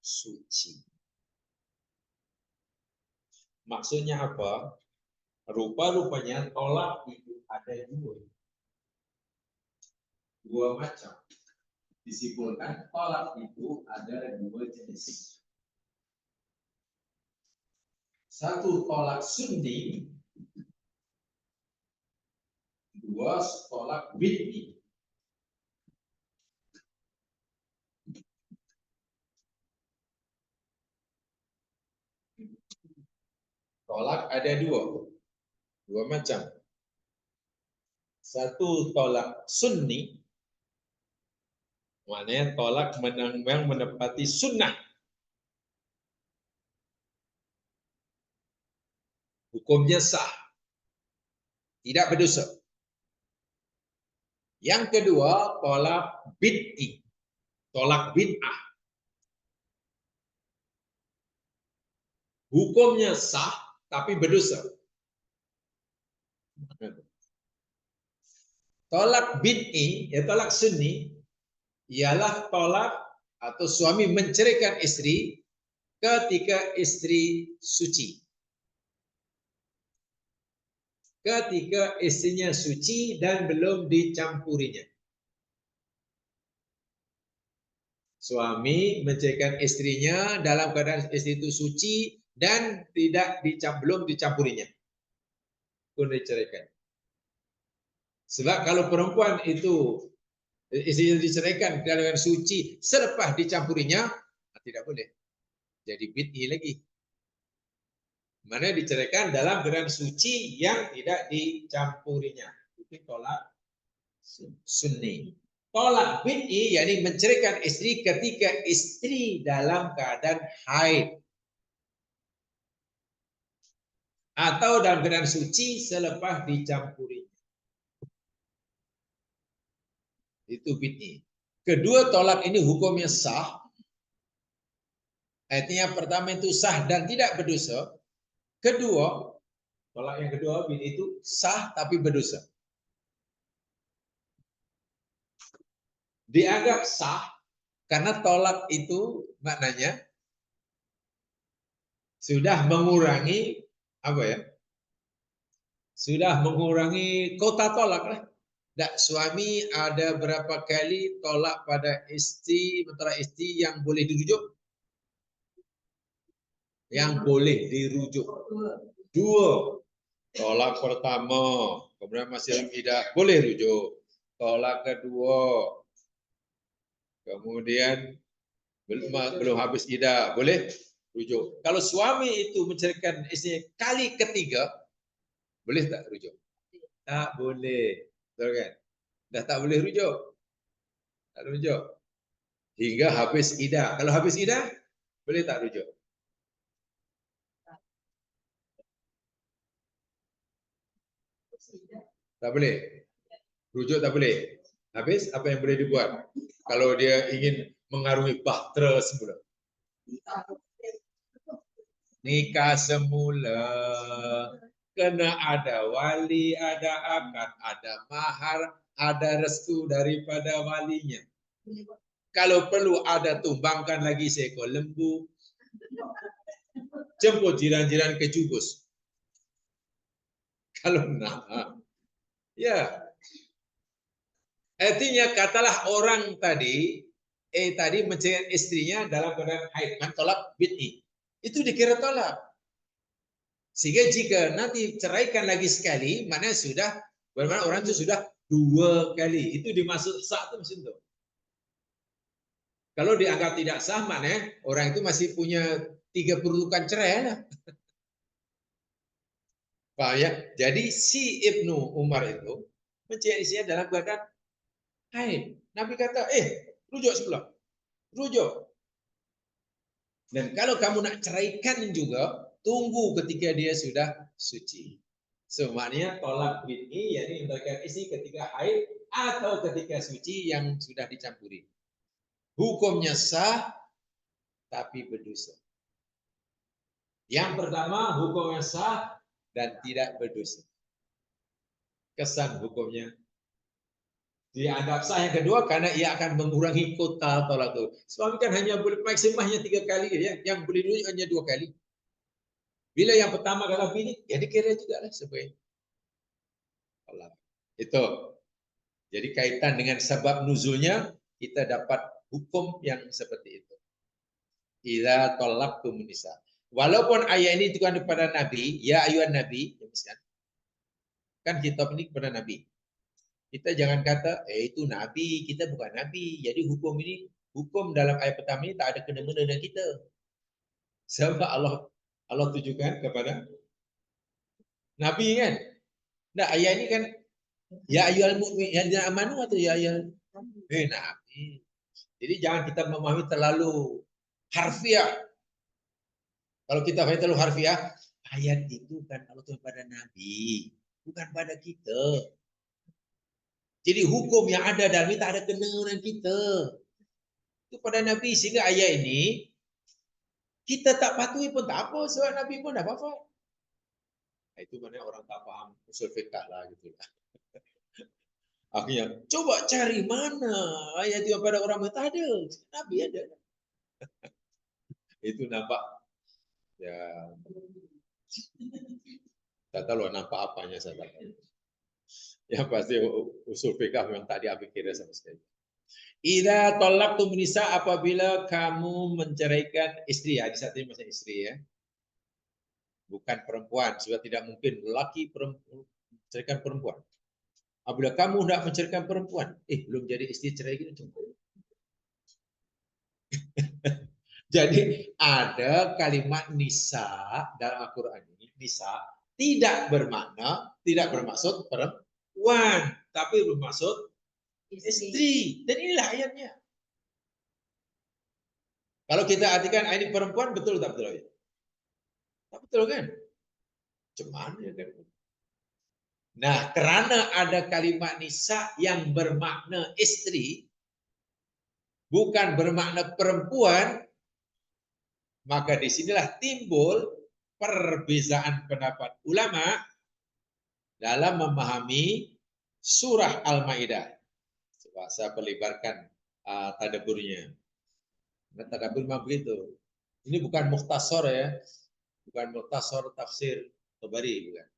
suci. Maksudnya apa? Rupa-rupanya tolak itu ada dua macam. Disimpulkan tolak itu ada 2 jenis. Satu tolak sunni, dua tolak bid'i. Tolak ada dua macam. Satu tolak sunni, maknanya tolak yang menepati sunnah. Hukumnya sah, tidak berdosa. Yang kedua, tolak bid'i, tolak bid'ah. Hukumnya sah, tapi berdosa. Tolak bid'i, ya tolak sunni, ialah tolak atau suami menceraikan istri ketika istri suci. Ketika istrinya suci dan belum dicampurinya. Suami menceraikan istrinya dalam keadaan istri itu suci dan belum dicampurinya. Pun diceraikan. Sebab kalau perempuan itu istrinya diceraikan dengan suci selepas dicampurinya, tidak boleh. Jadi bid'i lagi. Mana diceraikan dalam keadaan suci yang tidak dicampurinya. Itu tolak sunni. Tolak bid'i, yakni menceraikan istri ketika istri dalam keadaan haid. Atau dalam keadaan suci selepas dicampurinya. Itu bid'i. Kedua tolak ini hukumnya sah. Artinya pertama itu sah dan tidak berdosa. Kedua, tolak yang kedua itu sah tapi berdosa. Dianggap sah karena tolak itu maknanya sudah mengurangi apa ya? Sudah mengurangi kota tolak lah. Suami ada berapa kali tolak pada istri, antara istri yang boleh dirujuk? Yang boleh dirujuk. 2. Tolak pertama, kemudian masih dalam iddah, boleh rujuk. Tolak kedua, kemudian belum habis iddah, boleh rujuk. Kalau suami itu menceraikan istri kali ketiga, boleh tak rujuk? Tak boleh. Betul kan? Dah tak boleh rujuk. Tak rujuk. Hingga habis iddah. Kalau habis iddah, boleh tak rujuk? Tak boleh. Rujuk tak boleh. Habis apa yang boleh dibuat? Kalau dia ingin mengarungi bahtera semula. Nikah semula. Kena ada wali, ada akad, ada mahar, ada restu daripada walinya. Kalau perlu ada tumbangkan lagi seekor lembu. Jemput jiran-jiran ke Jubus. Kalau nak. Ya. Artinya katalah orang tadi menceraikan istrinya dalam keadaan haid, tolak bid'i. Itu dikira tolak. Sehingga jika nanti ceraikan lagi sekali, mana sudah bermakna orang itu sudah 2 kali. Itu dimaksud sah itu mesin itu. Kalau dianggap tidak sah, mana orang itu masih punya 3 perlukan cerai lah. Paham ya? Jadi si Ibnu Umar itu menceraikan istrinya dalam keadaan haid. Nabi kata, rujuk sebelah. Rujuk. Dan kalau kamu nak ceraikan juga, tunggu ketika dia sudah suci. Semuanya tolak bid'i, yakni menceraikan istri ketika haid atau ketika suci yang sudah dicampuri. Hukumnya sah, tapi berdosa. Yang pertama, hukumnya sah dan tidak berdosa. Kesan hukumnya dianggap sah. Yang kedua, karena ia akan mengurangi kota tolak itu. Suami kan hanya boleh maksimahnya 3 kali, ya. Yang boleh dulu hanya 2 kali. Bila yang pertama kalau bini, ya dikira juga lah sebagai tolak. Itu. Jadi kaitan dengan sebab nuzulnya, kita dapat hukum yang seperti itu. Idza talaqtum nisa. Walaupun ayat ini ditujukan kepada Nabi, ya ayuhan Nabi, kan kitab ini kepada Nabi. Kita jangan kata, itu Nabi, kita bukan Nabi. Jadi hukum ini, hukum dalam ayat pertama ini tak ada kena-mena dengan kita. Sebab Allah tujukan kepada Nabi kan. Nah, ayat ini kan, ya ayyuhal mu'min, yang tidak amanu atau ya ayyuhal Nabi. Jadi jangan kita memahami terlalu harfiah. Kalau kita terlalu harfiah, ayat itu kan Allah tujukan pada Nabi, bukan pada kita. Jadi hukum yang ada dalam ini tak ada kena dengan kita. Itu pada Nabi, sehingga ayat ini kita tak patuhi pun tak apa, sebab Nabi pun dah wafat. Itu mana orang tak faham usul fiqh lah gitu lah. Akhirnya coba cari mana ayat itu pada orang yang tak ada. Nabi ada. Itu nampak ya, tak tahu nampak apanya saya tak tahu. Yang pasti usul fiqh memang tak diambil kira sama sekali. Idza talaqtum nisa, apabila kamu menceraikan istri, ya di saat ini masih istri ya. Bukan perempuan, sebab tidak mungkin lelaki menceraikan perempuan. Apabila kamu hendak menceraikan perempuan, belum jadi istri cerai gitu. Jadi ada kalimat nisa dalam Al-Quran ini, nisa tidak bermaksud perempuan, tapi bermaksud istri. Dan inilah ayatnya. Kalau kita artikan ini perempuan, betul tak betul? Tak betul kan? Cuman ya kan. Nah, karena ada kalimat nisa yang bermakna istri, bukan bermakna perempuan, maka disinilah timbul perbezaan pendapat ulama dalam memahami surah Al-Maidah. Coba saya perlebarkan tadaburnya. Tadabur memang begitu. Ini bukan mukhtasar ya, bukan mukhtasar tafsir Tabari, bukan.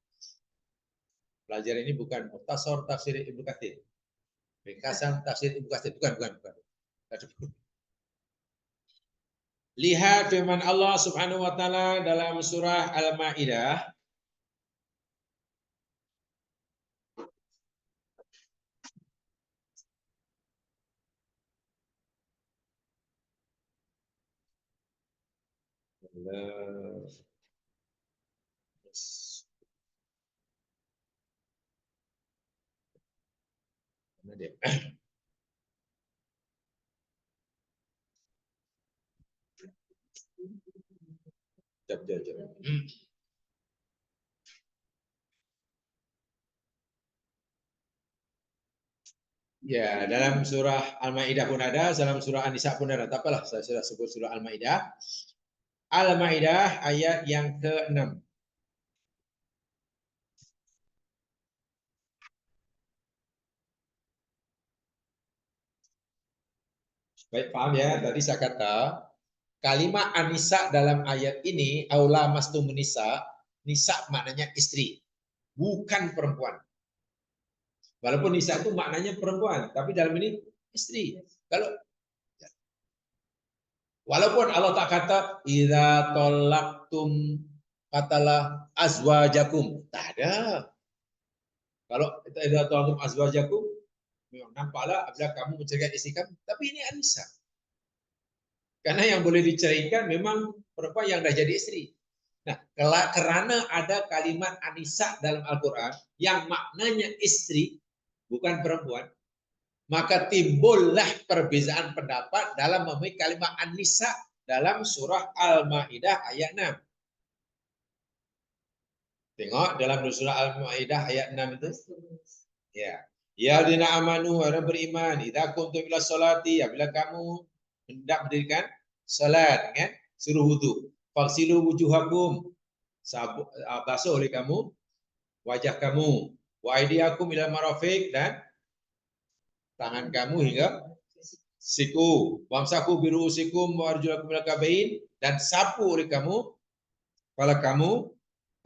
Pelajaran ini bukan mukhtasar tafsir Ibnu Katsir. Ringkasan tafsir Ibnu Katsir, bukan. Lihat firman Allah Subhanahu wa taala dalam surah Al-Maidah Ya, dalam surah Al-Maidah pun ada, dalam surah An-Nisa pun ada. Tak apalah, saya sudah sebut surah Al-Maidah. Al-Maidah ayat yang ke-6. Baik, paham ya? Tadi saya kata kalimat An-Nisa dalam ayat ini, aula mastum nisa, nisa maknanya istri, bukan perempuan. Walaupun nisa itu maknanya perempuan, tapi dalam ini istri. Kalau walaupun Allah tak kata idza talaqtum katalah azwajakum, tak ada. Kalau idza talaqtum azwajakum, memang nampaklah apabila kamu menceraikan istri kamu, tapi ini An-Nisa. Karena yang boleh diceraikan memang perempuan yang dah jadi istri. Nah, karena ada kalimat An-Nisa dalam Al-Quran yang maknanya istri, bukan perempuan, maka timbullah perbezaan pendapat dalam memilih kalimat An-Nisa dalam surah Al-Maidah ayat 6. Tengok dalam surah Al-Maidah ayat 6 itu. Ya. Ya dina amanu orang beriman, idza kuntum ila salati, apabila kamu hendak mendirikan salat, kan? Suruh wudu. Faksilu wujuhakum, basuh oleh kamu wajah kamu, wa aydiyakum ila marafiq, dan tangan kamu hingga siku, wamsaku birusikum wa arjulakum ila kabain, dan sapu oleh kamu kepala kamu,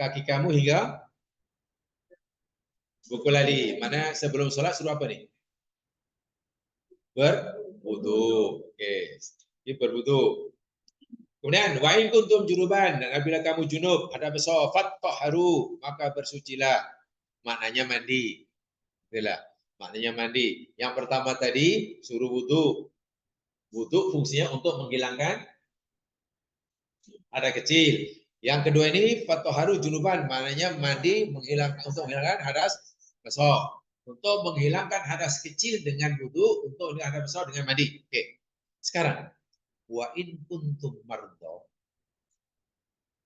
kaki kamu hingga buku lali. Mana sebelum sholat suruh apa nih? Berwudu. Oke. Ini berwudu. Kemudian wa in kuntum junuban, dan apabila kamu junub, ada besar fatahharu, maka bersucilah. Maknanya mandi. Itulah. Maknanya mandi. Yang pertama tadi suruh wudu. Wudu fungsinya untuk menghilangkan ada kecil. Yang kedua ini fatahharu junuban, maknanya mandi untuk menghilangkan hadas besar. Untuk menghilangkan hadas kecil dengan wudu, untuk menghilangkan hadas besar dengan mandi. Oke. Sekarang wa in kuntum mardo,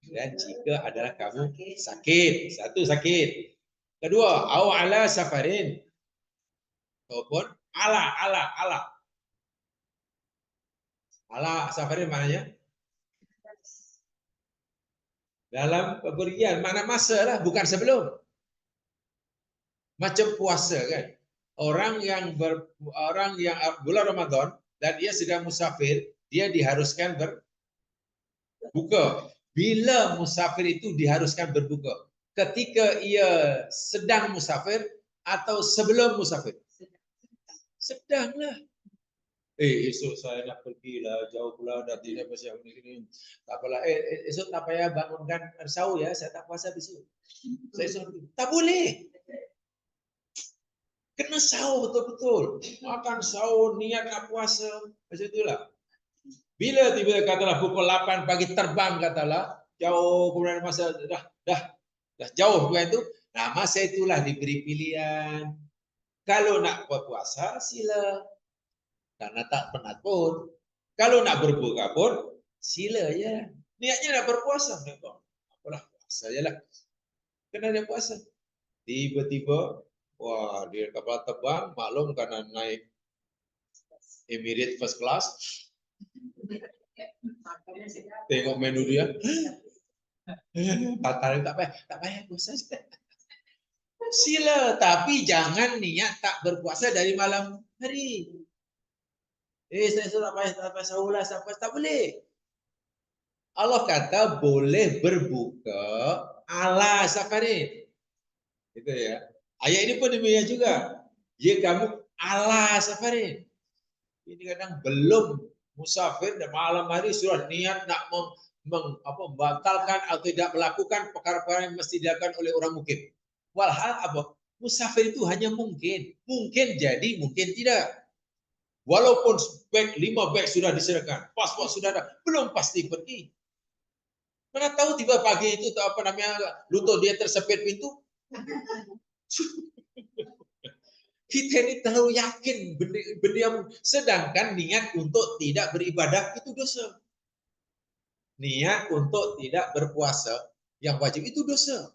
dan jika adalah kamu sakit, satu sakit, kedua au ala safarin, ataupun ala safarin maknanya dalam bepergian, mana masa lah, bukan sebelum. Macam puasa kan, orang yang bulan Ramadan dan dia sedang musafir, dia diharuskan berbuka. Bila musafir itu diharuskan berbuka? Ketika ia sedang musafir atau sebelum musafir? Sedanglah. Esok saya nak pergi lah, jauh pula, dah tidak pasal ini. Tak apalah. Esok tak payah bangunkan sahur ya, saya tak puasa besok. Saya esok tak boleh. Kena sahur betul-betul. Makan sahur, niat nak puasa. Macam itulah. Bila tiba katalah pukul 8 pagi terbang katalah, jauh kemudian masa dah jauh bukan itu. Nah, masa itulah diberi pilihan. Kalau nak berpuasa sila. Karena tak penat pun. Kalau nak berbuka pun sila ya. Niatnya nak berpuasa. Apalah, puasa je lah. Kena dia puasa. Tiba-tiba, wah, dia kapal terbang, maklum karena naik Emirates first class. Tengok menu dia. Batal, tak payah puasa. Sila, tapi jangan niat tak berpuasa dari malam hari. Saya tak payah sahur lah, tak boleh. Allah kata boleh berbuka ala safarin. Itu ya. Ayat ini pun demikian juga. Ya kamu ala safarin. Ini kadang belum musafir dan malam hari sudah niat nak membatalkan atau tidak melakukan perkara-perkara yang mesti dilakukan oleh orang mukim. Walhal apa? Musafir itu hanya mungkin. Mungkin jadi, mungkin tidak. Walaupun beg 5 beg sudah diserahkan, paspor sudah ada, belum pasti pergi. Mana tahu tiba pagi itu apa namanya lutut dia tersepit pintu. Kita ini terlalu yakin benda yang sedangkan niat untuk tidak beribadah itu dosa. Niat untuk tidak berpuasa yang wajib itu dosa.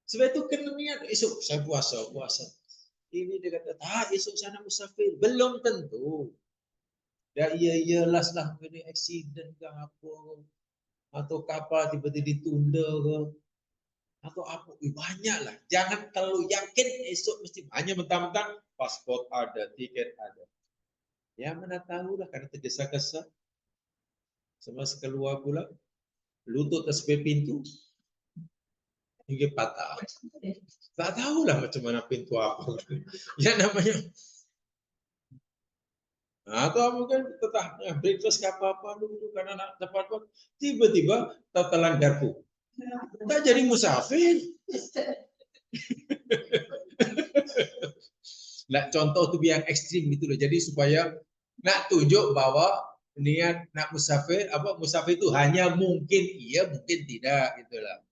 Sebab itu kena niat esok saya puasa. Ini dia kata, esok saya nak musafir. Belum tentu. Ya iyalah lah ini accident ke apa, atau kapal tiba-tiba ditunda ke, atau apa, banyaklah. Jangan terlalu yakin esok mesti, hanya mentang-mentang paspor ada, tiket ada. Ya mana tahu lah, karena tergesa-gesa. Semasa keluar pula, lutut tersebut pintu, hingga patah. Tak tahulah macam mana pintu apa. Ya namanya. Atau mungkin tetap breakfast ke apa-apa dulu karena nak tepat waktu. Tiba-tiba tertelan garpu. Tak jadi musafir. Nah, contoh tu yang ekstrim gitu loh. Jadi supaya nak tunjuk bahwa niat nak musafir, musafir itu hanya mungkin iya, mungkin tidak, gitulah.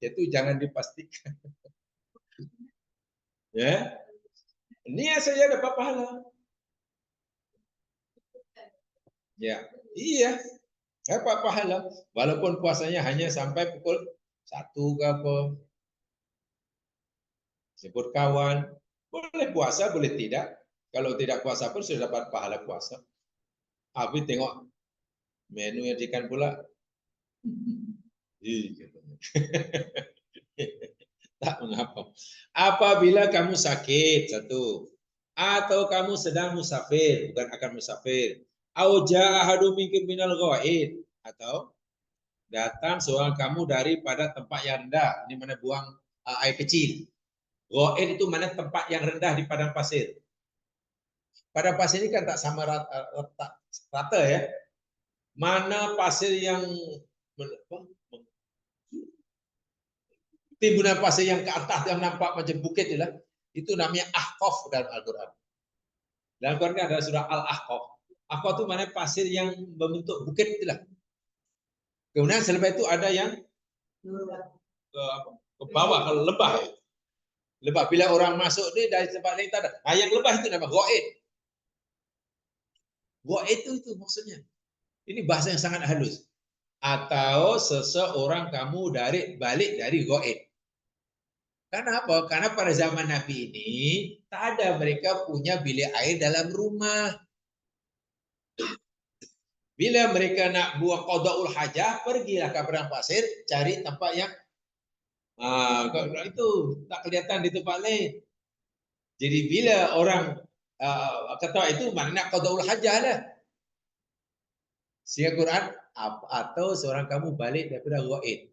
Itu jangan dipastikan. Ya, niat saja dapat pahala. Ya, iya, dapat pahala. Walaupun puasanya hanya sampai pukul 1 ke apa, jemput kawan. Boleh puasa, boleh tidak. Kalau tidak puasa pun sudah dapat pahala puasa. Tapi tengok menu yang dikan pula. Tak mengapa. Apabila kamu sakit, satu. Atau kamu sedang musafir, bukan akan musafir. Au ja'a ahadum minkum minal ghaid, atau datang seorang kamu daripada tempat yang rendah. Ini mana buang air kecil. Ghaid itu mana tempat yang rendah di padang pasir. Padang pasir ini kan tak sama rata ya. Mana pasir yang timbunan pasir yang ke atas yang nampak macam bukit itu namanya Ahqaf dalam Al-Quran. Dalam Al-Quran ada surah Al-Ahqaf. Ahqaf itu mana pasir yang membentuk bukit itulah. Kemudian selepas itu ada yang ke bawah kalau lebah. Lebah bila orang masuk ni dari tempat lain tak ada. Nah, yang lebah itu nama ghaid. Ghaid itu maksudnya. Ini bahasa yang sangat halus. Atau seseorang kamu balik dari ghaid. Karena apa? Karena pada zaman Nabi ini tak ada mereka punya bilik air dalam rumah. Bila mereka nak buang qadaul hajah, pergilah ke padang pasir cari tempat yang itu tak kelihatan di tempat lain. Jadi bila orang kata itu mana nak qadaul hajah lah. Sehingga Quran atau seorang kamu balik daripada ghaid.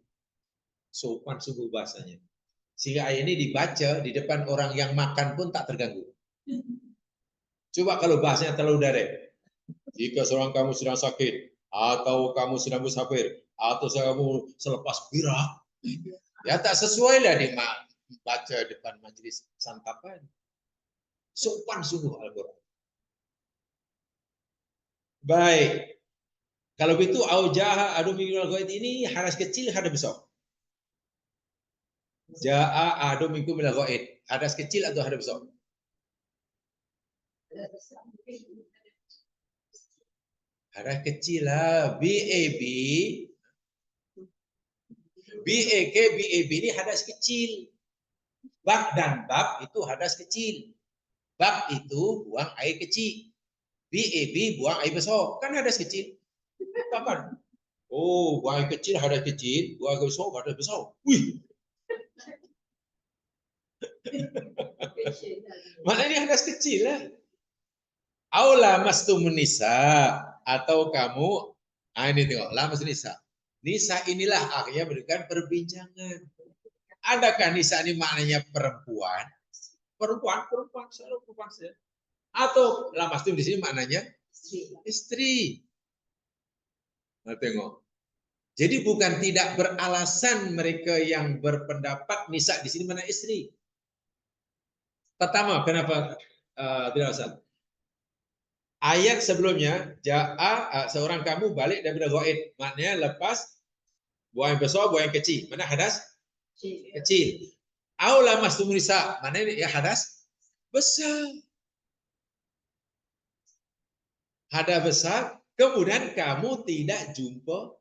Sopan sungguh bahasanya. Sehingga ayat ini dibaca di depan orang yang makan pun tak terganggu. Coba kalau bahasanya terlalu direct. Jika seorang kamu sedang sakit, atau kamu sedang musafir, atau kamu selepas birah, ya tak sesuai lah dibaca depan majelis santapan. Sopan sungguh Al-Quran. Baik. Kalau begitu aujaha adu minal ghaid ini hadas kecil, hadas besar. Ja'a adu minal ghaid. Hadas kecil atau hadas besar? Hadas kecil lah. BAB ini hadas kecil. Bak dan bab itu hadas kecil. Bab itu buang air kecil. BAB buang air besar. Kan hadas kecil. Kapan? Oh, buang air kecil hadas kecil, buang air besar hadas besar. Wih. Maknanya hadas kecil lah. Aula mastumun nisa, atau kamu ini tengok lamas nisa. Nisa inilah akhirnya berikan perbincangan. Adakah nisa ini maknanya perempuan? Perempuan selalu perempuan saja. Atau lamastum di sini maknanya istri. Nah, tengok. Jadi bukan tidak beralasan mereka yang berpendapat nisa di sini mana istri. Pertama, kenapa tidak alasan? Ayat sebelumnya, ja'a seorang kamu balik daripada ghaid. Maknanya lepas buang yang besar, buang yang kecil. Mana hadas? Kecil. Aula mastumun nisa. Mana ya hadas? Besar. Hadas besar. Kemudian kamu tidak jumpa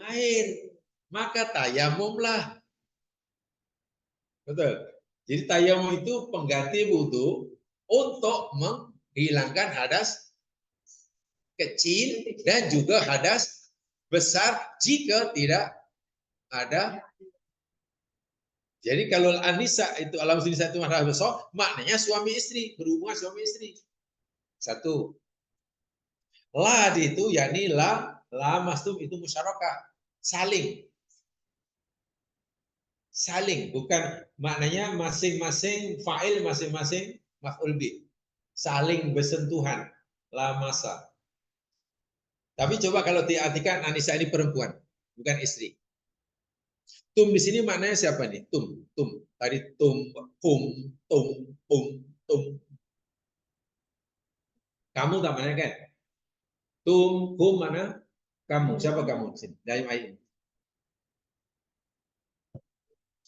air. Maka tayamumlah. Betul. Jadi tayamum itu pengganti wudu untuk menghilangkan hadas kecil dan juga hadas besar jika tidak ada. Jadi kalau anisa itu alam nisa itu hadas besar, maknanya suami istri, berhubungan suami istri. Satu. La itu yakni la mastum itu musyarakah, saling. Saling, bukan maknanya masing-masing fa'il, masing-masing maf'ul bih. Saling bersentuhan, la masa. Tapi coba kalau diartikan Anissa ini perempuan, bukan istri. Tum di sini maknanya siapa nih? Tum. Tadi tum, tum. Kamu tak mana kan? Tum, mana? Kamu. Siapa kamu di sini? Dalam ayat ini.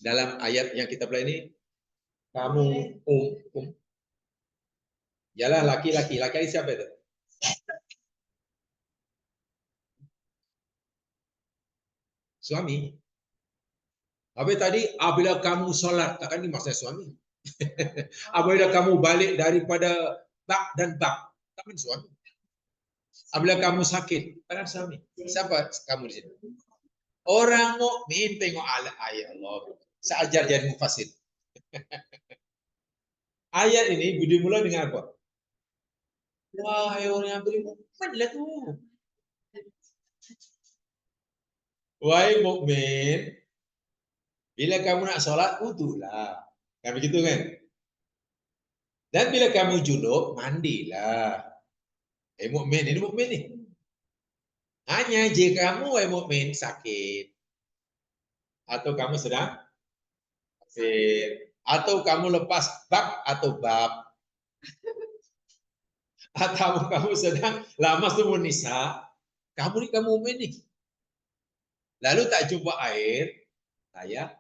Dalam ayat yang kita pelajari ini, kamu, Yalah laki-laki. Laki-laki siapa itu? suami. Tapi tadi apabila kamu sholat, takkan ini maksudnya suami. Apabila kamu balik daripada bak dan bak, takkan suami. Apabila kamu sakit, takkan suami. Siapa kamu di sini? Orang mukmin tengok ayat Allah. Seajar jadi mufassir. Ayat ini dimulai dengan apa? Wahai orang yang beriman, lah tuh. Wahai mukmin, bila kamu nak sholat, wudulah. Kan begitu kan? Dan bila kamu junub, mandilah. Mukmin, ini mukmin nih. Hanya jika kamu wahai mukmin sakit, atau kamu sedang sakit, atau kamu lepas bak atau bab, atau kamu sedang lama semua nisa, kamu mukmin nih. Lalu tak jumpa air, saya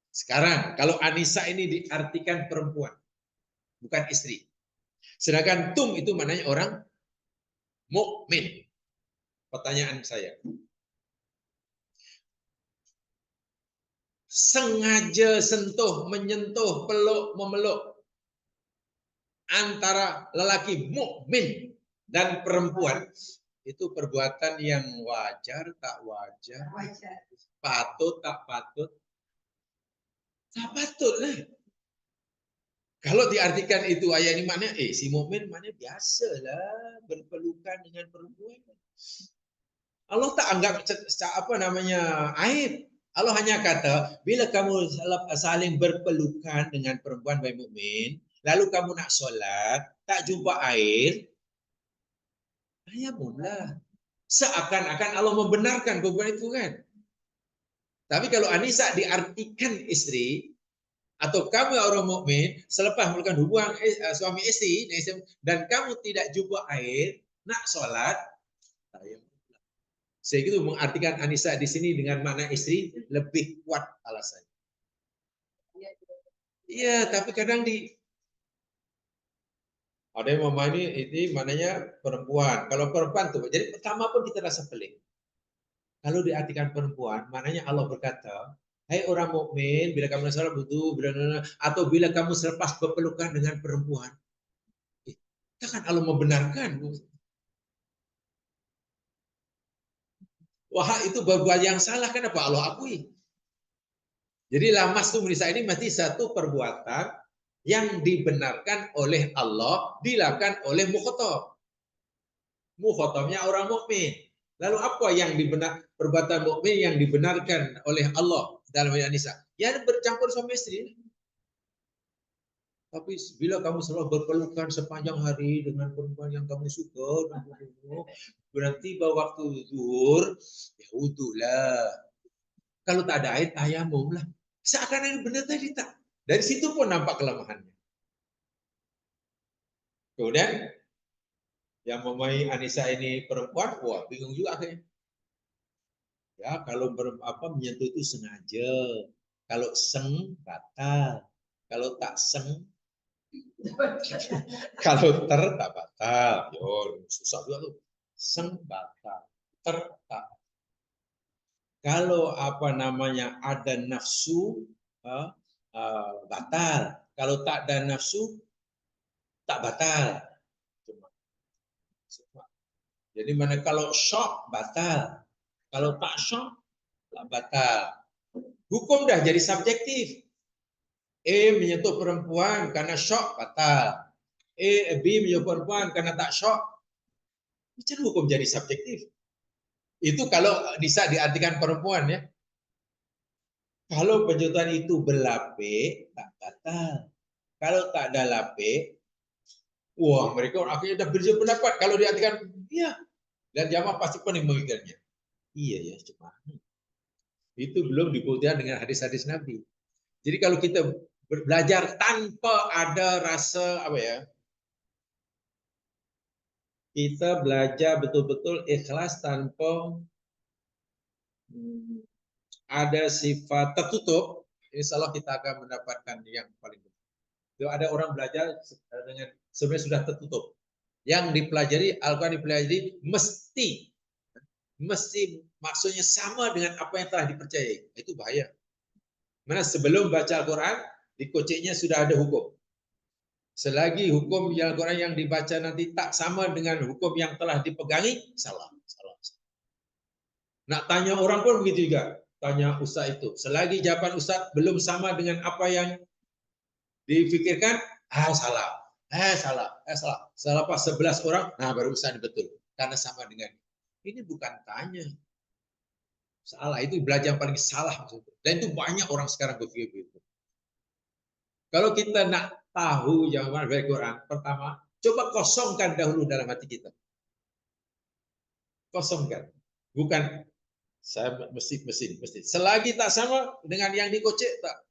sekarang kalau Anissa ini diartikan perempuan, bukan istri. Sedangkan tum itu maknanya orang mukmin. Pertanyaan saya, sengaja sentuh, menyentuh, peluk, memeluk antara lelaki mukmin dan perempuan itu perbuatan yang wajar tak wajar, patut tak patut, tak patut lah. Kalau diartikan itu ayat ini maknanya, si mukmin maknanya biasalah berpelukan dengan perempuan. Allah tak anggap apa namanya aib. Allah hanya kata, bila kamu saling berpelukan dengan perempuan baik mukmin, lalu kamu nak solat, tak jumpa air, tayamumlah. Seakan-akan Allah membenarkan perbuatan itu kan. Tapi kalau Anissa diartikan istri, atau kamu orang mukmin selepas melakukan hubungan suami istri dan kamu tidak jumpa air, nak solat, tayamum. Sehingga itu mengartikan Anissa di sini dengan makna istri lebih kuat alasannya. Iya, tapi kadang ada yang memahami ini maknanya perempuan. Kalau perempuan tuh, jadi pertama pun kita rasa pelik. Kalau diartikan perempuan, maknanya Allah berkata, hai orang mukmin, bila kamu salat wudu, atau bila kamu selepas berpelukan dengan perempuan, takkan Allah membenarkan. Wah, itu berbuat yang salah, kenapa Allah akui? Jadi lamastum nisa ini mesti satu perbuatan yang dibenarkan oleh Allah, dilakukan oleh mukhatab. Mukhatabnya orang mukmin. Lalu apa yang perbuatan mukmin yang dibenarkan oleh Allah dalam ayat Nisa? Ya bercampur suami istri. Tapi bila kamu selalu berpelukan sepanjang hari dengan perempuan yang kamu suka, berarti bahwa waktu zuhur, ya wudulah. Kalau tak ada air, tayamum lah. Seakan-akan benar tadi tak. Dari situ pun nampak kelemahannya. Kemudian yang memai Anissa ini perempuan, wah bingung juga akhirnya. Ya kalau menyentuh itu sengaja. Kalau seng batal. Kalau tak seng, kalau tak batal. Yo susah juga tuh. Seng batal. Tak. Kalau ada nafsu batal. Kalau tak ada nafsu tak batal. Jadi mana kalau syok batal. Kalau tak syok tak batal. Hukum dah jadi subjektif. Menyentuh perempuan karena syok batal. B menyentuh perempuan karena tak syok. Macam hukum jadi subjektif. Itu kalau bisa diartikan perempuan ya. Kalau penyentuhan itu berlapik, tak batal. Kalau tak ada lapik, wah mereka akhirnya dah berbeza pendapat. Kalau diartikan, iya. Dan jamaah pasti pening memikirnya. Iya ya, cuma itu belum dibuktikan dengan hadis-hadis Nabi. Jadi kalau kita belajar tanpa ada rasa kita belajar betul-betul ikhlas tanpa ada sifat tertutup, insya Allah kita akan mendapatkan yang paling benar. Kalau ada orang belajar dengan sebenarnya sudah tertutup. Yang dipelajari, Al-Quran dipelajari mesti mesti maksudnya sama dengan apa yang telah dipercayai. Itu bahaya. Mana sebelum baca Al-Quran, di koceknya sudah ada hukum. Selagi hukum yang Al-Quran yang dibaca nanti tak sama dengan hukum yang telah dipegangi, salah. Nak tanya orang pun begitu juga. Tanya ustaz itu. Selagi jawaban ustaz belum sama dengan apa yang difikirkan, salah. Salah. Salah pas 11 orang, nah baru ustaz betul. Karena sama dengan. Ini bukan tanya. Salah, itu belajar yang paling salah maksudnya. Dan itu banyak orang sekarang berpikir begitu. Kalau kita nak tahu jawaban dari Quran, pertama, coba kosongkan dahulu dalam hati kita. Kosongkan. Bukan saya mesti. Selagi tak sama dengan yang dikocek, tak.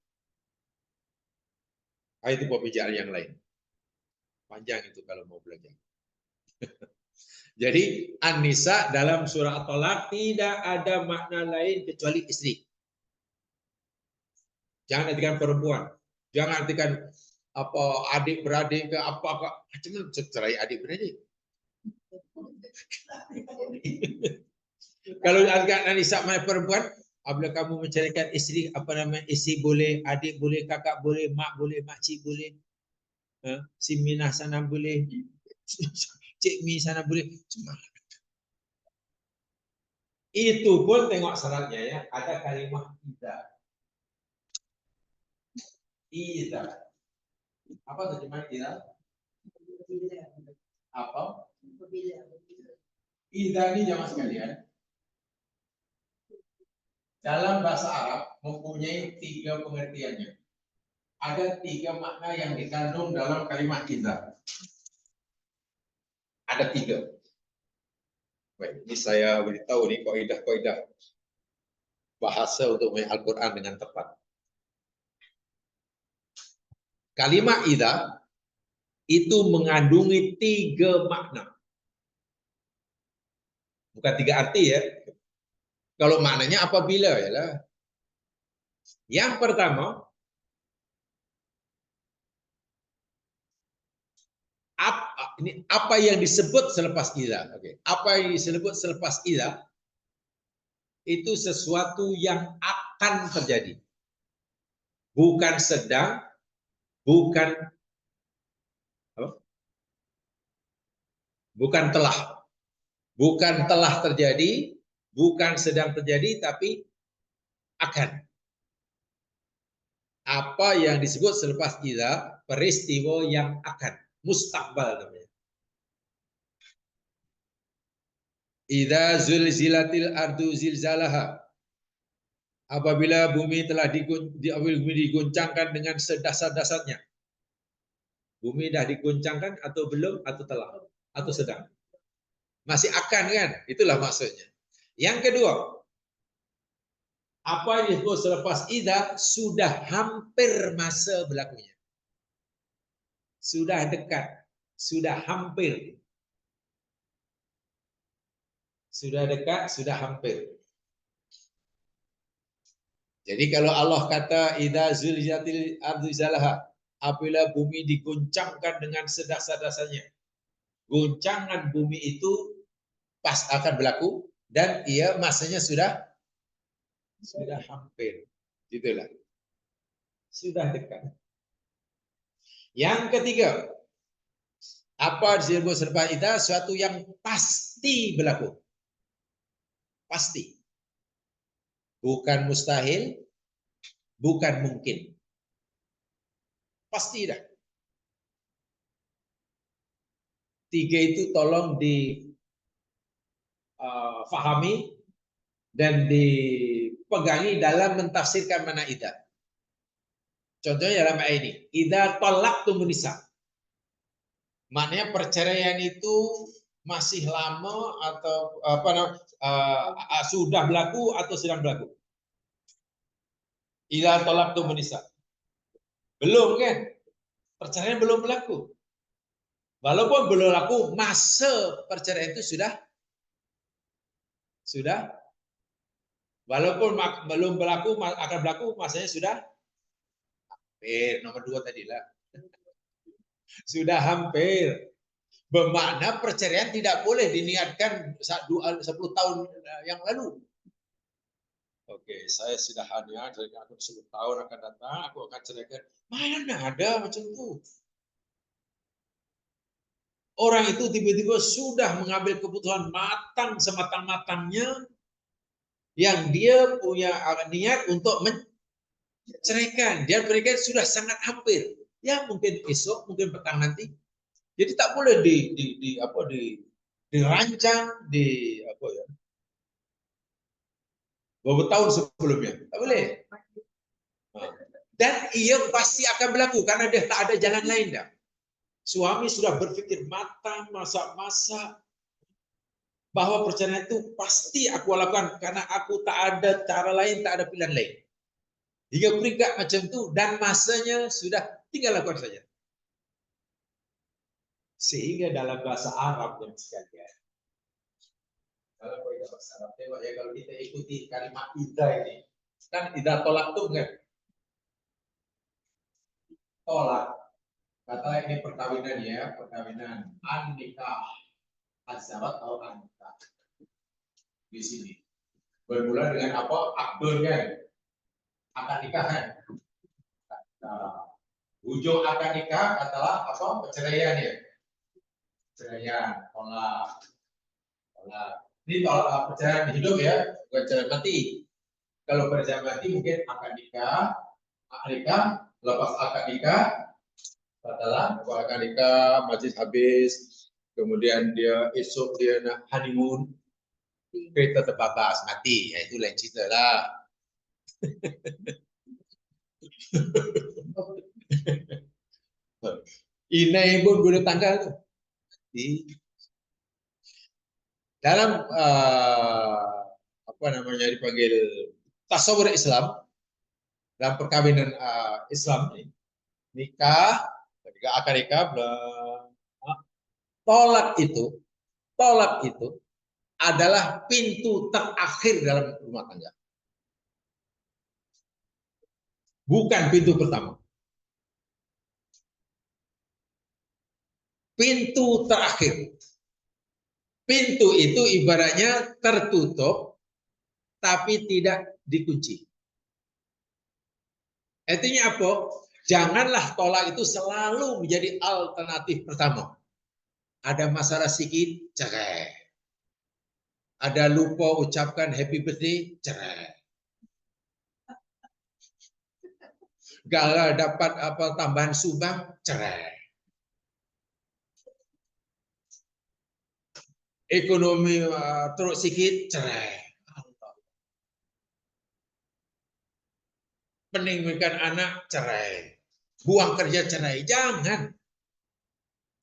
Itu pembicaraan yang lain. Panjang itu kalau mau belajar. Jadi An-Nisa dalam surah At-Thalaq tidak ada makna lain kecuali istri. Jangan artikan perempuan. Jangan artikan apa adik beradik ke apa macam cerai adik beradik. Kalau An-Nisa mana perempuan, apabila kamu mencarikan istri, istri boleh, adik boleh, kakak boleh, mak boleh, makcik boleh, si Minah sana boleh, Cik Mi sana boleh, cuma itu pun tengok syaratnya ya, ada kalimat idza. Apa terjemahan idza? Apa? Idza ini jamaah sekalian. Dalam bahasa Arab mempunyai 3 pengertiannya. Ada 3 makna yang dikandung dalam kalimat idza. Ada 3. Baik, ini saya beritahu nih kaidah-kaidah bahasa untuk memahami Al-Quran dengan tepat. Kalimat idza itu mengandungi 3 makna. Bukan 3 arti ya. Kalau maknanya apabila yalah. Yang pertama, apa yang disebut selepas idza. Oke. Apa yang disebut selepas idza itu sesuatu yang akan terjadi. Bukan sedang, bukan telah. Bukan telah terjadi, bukan sedang terjadi, tapi akan. Apa yang disebut selepas idza, peristiwa yang akan. Mustaqbal namanya. Idza zulzilatil ardu zilzalaha. Apabila bumi telah diguncangkan dengan sedasar-dasarnya. Bumi dah diguncangkan atau belum atau telah atau sedang. Masih akan kan? Itulah maksudnya. Yang kedua, apa yang disebut selepas idza sudah hampir masa berlakunya. Sudah dekat, sudah hampir. Sudah dekat, sudah hampir. Jadi kalau Allah kata idza zulzilatil ardu zilzalaha, apabila bumi diguncangkan dengan sedasar-dasarnya. Guncangan bumi itu pas akan berlaku dan ia masanya sudah hampir. Itulah. Sudah dekat. Yang ketiga, apa disebut selepas itu? Suatu yang pasti berlaku. Pasti. Bukan mustahil, bukan mungkin. Pasti dah. 3 itu tolong difahami dan dipegangi dalam mentafsirkan makna idza. Contohnya dalam ayat ini, idza talaqtumun nisa. Maknanya perceraian itu masih lama atau sudah berlaku atau sedang berlaku. Idza talaqtumun nisa. Belum kan? Perceraian belum berlaku. Walaupun belum berlaku, masa perceraian itu sudah walaupun belum berlaku akan berlaku, masanya sudah hampir. Nomor 2 tadi lah. Sudah hampir. Bermakna perceraian tidak boleh diniatkan 10 tahun yang lalu. Oke, saya sudah hanya dari aku 10 tahun akan datang, aku akan ceraikan. Mana ada macam itu? Orang itu tiba-tiba sudah mengambil keputusan matang sematang-matangnya yang dia punya niat untuk menceraikan. Dia mereka sudah sangat hampir. Ya mungkin esok, mungkin petang nanti. Jadi tak boleh dirancang apa ya, beberapa tahun sebelumnya. Tak boleh. Dan ia pasti akan berlaku karena dia tak ada jalan lain dah. Suami sudah berpikir matang, masak-masak, bahwa perceraian itu pasti aku lakukan karena aku tak ada cara lain, tak ada pilihan lain. Hingga peringkat macam itu dan masanya sudah tinggal lakukan saja. Sehingga dalam bahasa Arab yang sekalian, kalau bahasa Arab, tengok ya kalau kita ikuti kalimat ida ini, kan ida tolak tuh kan, tolak. Kata ini perkawinan ya, perkawinan an-nikah, az-zawaj atau an-nikah. Di sini bermula dengan apa? Akdun kan, akad nikah kan. Nah, ujung akad nikah adalah apa? Perceraian ya. Perceraian, tolak. Ini tolak perceraian hidup ya, bukan perceraian mati. Kalau perceraian mati mungkin akad nikah, lepas akad nikah adalah akad nikah, majlis habis, kemudian dia esok dia nak honeymoon, kereta terbatas mati, ya itu lain cerita lah. Inai pun boleh tanggal tu. Dalam apa namanya dipanggil tasawur Islam, dalam perkawinan Islam ini, nikah, ketika akad nikah, tolak itu adalah pintu terakhir dalam rumah tangga, bukan pintu pertama. Pintu terakhir. Pintu itu ibaratnya tertutup tapi tidak dikunci. Artinya apa? Janganlah tolak itu selalu menjadi alternatif pertama. Ada masalah sedikit, cerai. Ada lupa ucapkan happy birthday, cerai. Gagal dapat apa tambahan sumbang, cerai. Ekonomi teruk sedikit, cerai. Meninggalkan anak, cerai. Buang kerja, cerai.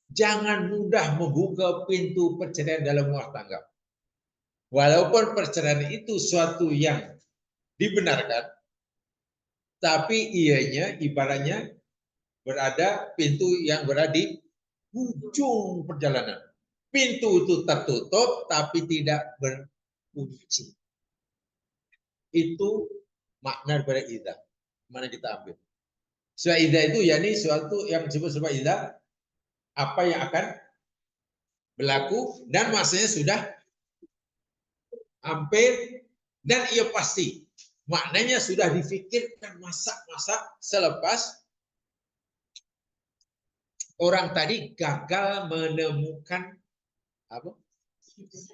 Jangan mudah membuka pintu perceraian dalam rumah tangga. Walaupun perceraian itu suatu yang dibenarkan, tapi ianya ibaratnya berada pintu yang berada di ujung perjalanan. Pintu itu tertutup tapi tidak berkunci. Itu makna daripada idah. Mana kita ambil? Surah idah itu yakni suatu yang disebut surah idah, apa yang akan berlaku dan masanya sudah hampir dan ia pasti. Maknanya sudah difikirkan masak-masak selepas orang tadi gagal menemukan apa?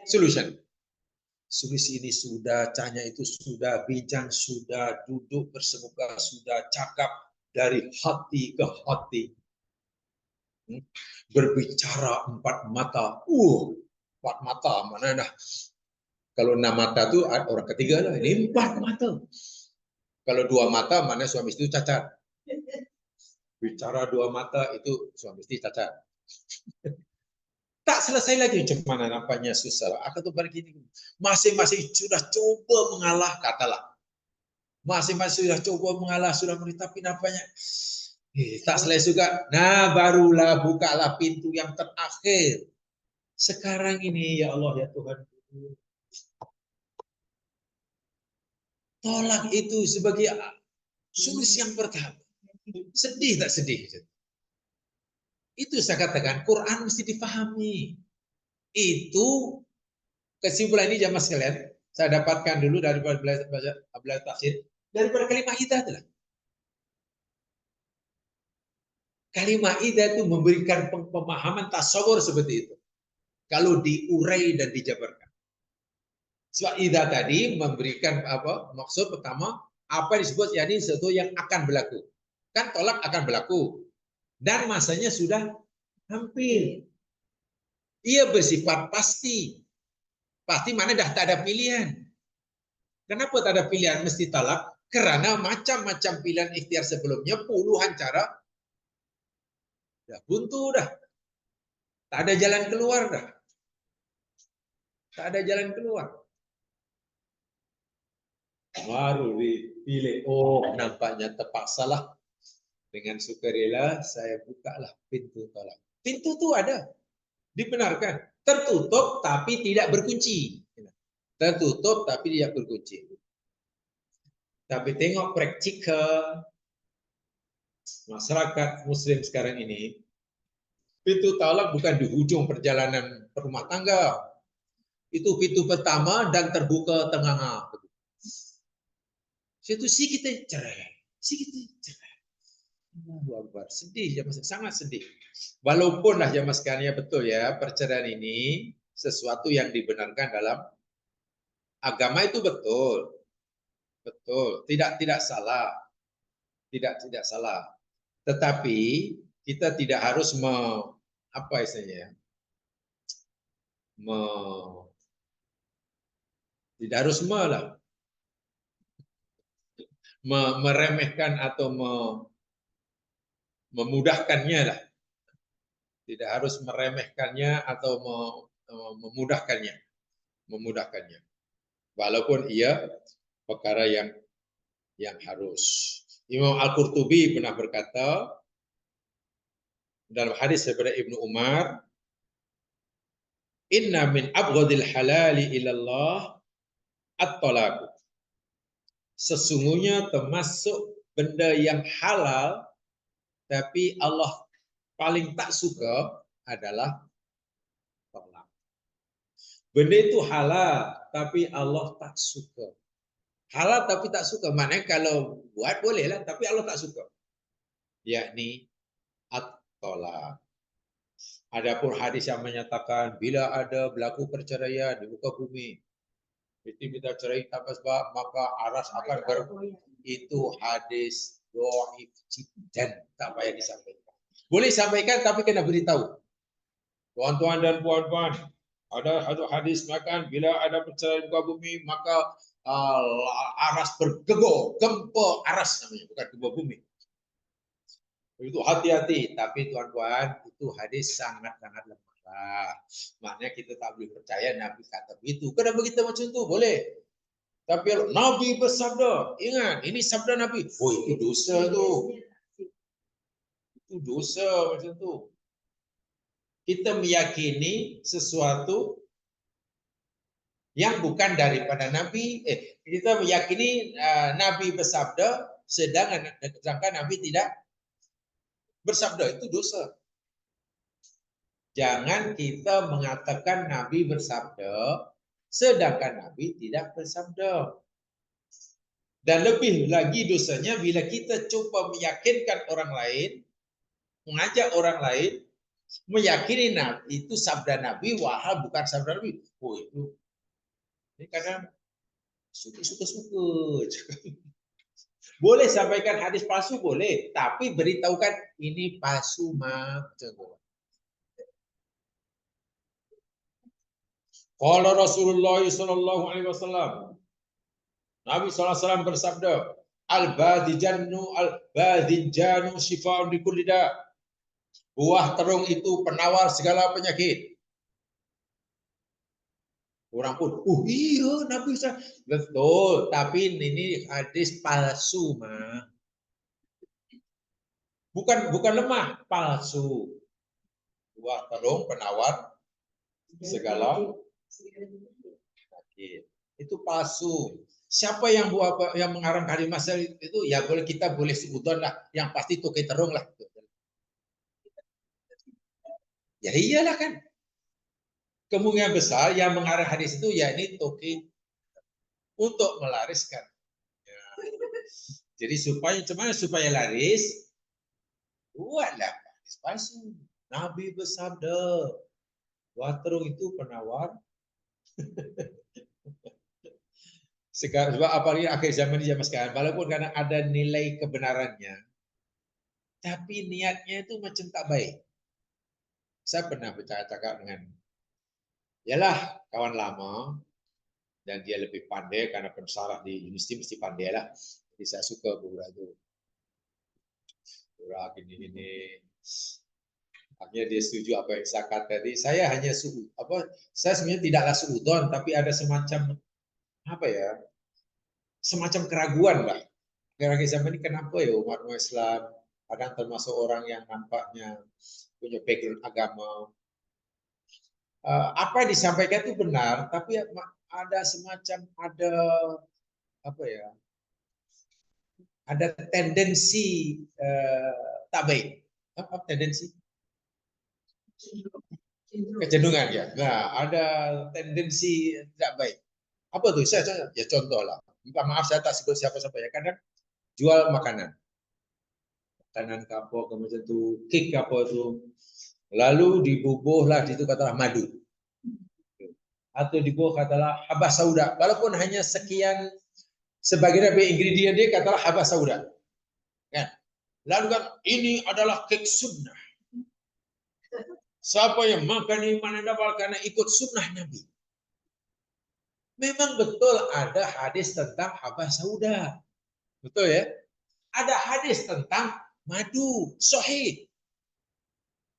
Solution. Solusi ini sudah, Cahnya itu sudah, bincang sudah, duduk bersemuka sudah, cakap dari hati ke hati. Berbicara empat mata. Empat mata mana dah? Kalau 6 mata itu orang ketiga lah. Ini 4 mata. Kalau 2 mata mana suami istri cacat. Bicara 2 mata itu suami istri cacat. Tak selesai lagi macam mana nampaknya susah. Akan tuh begini. Masing-masing sudah coba mengalah, katalah. Masing-masing sudah coba mengalah, sudah tapi nampaknya tak selesai juga. Nah, barulah bukalah pintu yang terakhir. Sekarang ini ya Allah ya Tuhan. Tolak itu sebagai solusi yang pertama. Sedih tak sedih? Itu saya katakan Quran mesti difahami. Itu kesimpulan ini jamaah sekalian. Saya dapatkan dulu dari belajar tafsir daripada kalimat idah itulah. Kalimat idah itu memberikan pemahaman tasawur seperti itu. Kalau diurai dan dijabarkan. Sebab idah tadi memberikan apa? Maksud pertama apa disebut yakni sesuatu yang akan berlaku. Kan tolak akan berlaku dan masanya sudah hampir. Ia bersifat pasti. Pasti mana dah tak ada pilihan. Kenapa tak ada pilihan mesti talak? Karena macam-macam pilihan ikhtiar sebelumnya, puluhan cara, dah buntu dah. Tak ada jalan keluar dah. Tak ada jalan keluar. Baru dipilih, oh nampaknya terpaksalah. Dengan sukarela saya bukalah pintu tolak. Pintu itu ada, dibenarkan. Tertutup tapi tidak berkunci. Tertutup tapi tidak berkunci. Tapi tengok praktikal masyarakat muslim sekarang ini, pintu talak bukan di ujung perjalanan rumah tangga. Itu pintu pertama dan terbuka tengah. Situ si kita cerai. Si kita cerai. Sedih, sangat sedih. Walaupun lah jamaah sekalian, ya betul ya, perceraian ini sesuatu yang dibenarkan dalam agama itu betul. Betul, tidak salah. Tidak salah. Tetapi kita tidak harus apa istilahnya? Tidak harus meremehkan atau memudahkannya lah. Tidak harus meremehkannya atau memudahkannya. Walaupun ia perkara yang harus. Imam Al-Qurtubi pernah berkata dalam hadis daripada Ibnu Umar, "Inna min abghadil halali ilallah at-talaq." Sesungguhnya termasuk benda yang halal tapi Allah paling tak suka adalah talak. Benda itu halal tapi Allah tak suka. Halal tapi tak suka. Maknanya kalau buat bolehlah tapi Allah tak suka. Yakni at-talak. Adapun hadis yang menyatakan bila ada berlaku perceraian di muka bumi, istri minta cerai tanpa sebab maka aras akan itu hadis dhaif jiddan, tak payah disampaikan. Boleh sampaikan tapi kena beritahu. Tuan-tuan dan puan-puan, ada hadis mengatakan bila ada perceraian di muka bumi maka aras bergegor, gempa aras namanya, bukan gempa bumi. Itu hati-hati, tapi tuan-tuan itu hadis sangat-sangat lemah. Maknanya kita tak boleh percaya Nabi kata begitu. Kenapa kita macam tu? Boleh. Tapi Nabi bersabda, ingat ini sabda Nabi. Oh itu dosa tu. Itu dosa macam tu. Kita meyakini sesuatu yang bukan daripada Nabi. Kita meyakini Nabi bersabda, sedangkan Nabi tidak bersabda, itu dosa. Jangan kita mengatakan Nabi bersabda, sedangkan Nabi tidak bersabda. Dan lebih lagi dosanya bila kita coba meyakinkan orang lain, mengajak orang lain, meyakini Nabi itu sabda Nabi, wahal bukan sabda Nabi. Oh itu, ini kadang suka-suka. Boleh sampaikan hadis palsu, boleh. Tapi beritahukan ini palsu, macam. Qala Rasulullah sallallahu alaihi wasallam. Nabi SAW bersabda, Al-badijanu shifa'un li kulli da. Buah terung itu penawar segala penyakit. Orang pun, iya Nabi SAW. Betul, tapi ini hadis palsu, mah. Bukan lemah, palsu. Buah terung penawar segala penyakit. Itu palsu. Siapa yang mengarang kalimat itu ya boleh kita boleh sebutan lah, yang pasti toke terung lah. Ya iyalah kan. Kemungkinan besar yang mengarang hadis itu ya ini toki untuk melariskan. Ya. Jadi supaya laris, buatlah hadis palsu. Nabi bersabda, waterung itu penawar. Sekarang sebab apalagi akhir zaman di zaman sekarang, walaupun kadang ada nilai kebenarannya, tapi niatnya itu macam tak baik. Saya pernah bercakap dengan, yalah kawan lama, dan dia lebih pandai karena pensarah di universiti mesti pandai lah. Jadi saya suka Bura itu. Bura gini-gini. Akhirnya dia setuju apa yang saya kata tadi. Saya hanya saya sebenarnya tidaklah suudon, tapi ada semacam apa ya? Semacam keraguan lah. Akhir-akhir zaman ini kenapa ya umat Islam kadang termasuk orang yang nampaknya punya background agama. Apa yang disampaikan itu benar, tapi ada semacam apa ya? Ada tendensi tak baik. Apa tendensi? Kecenderungan ya. Nah, ada tendensi tidak baik. Apa tuh? Ya contoh lah. Maaf saya tak sebut siapa-siapa ya. Kadang jual makanan. Makanan kapok, kemudian itu cake apa itu. Lalu dibubuhlah itu katalah madu. Atau dibubuh katalah habas sauda. Walaupun hanya sekian sebagian dari ingredient dia katalah habas sauda. Kan? Lalu kan ini adalah cake sunnah. Siapa yang makan ini mana dapat karena ikut sunnah Nabi. Memang betul ada hadis tentang habas sauda. Betul ya? Ada hadis tentang madu, sahih.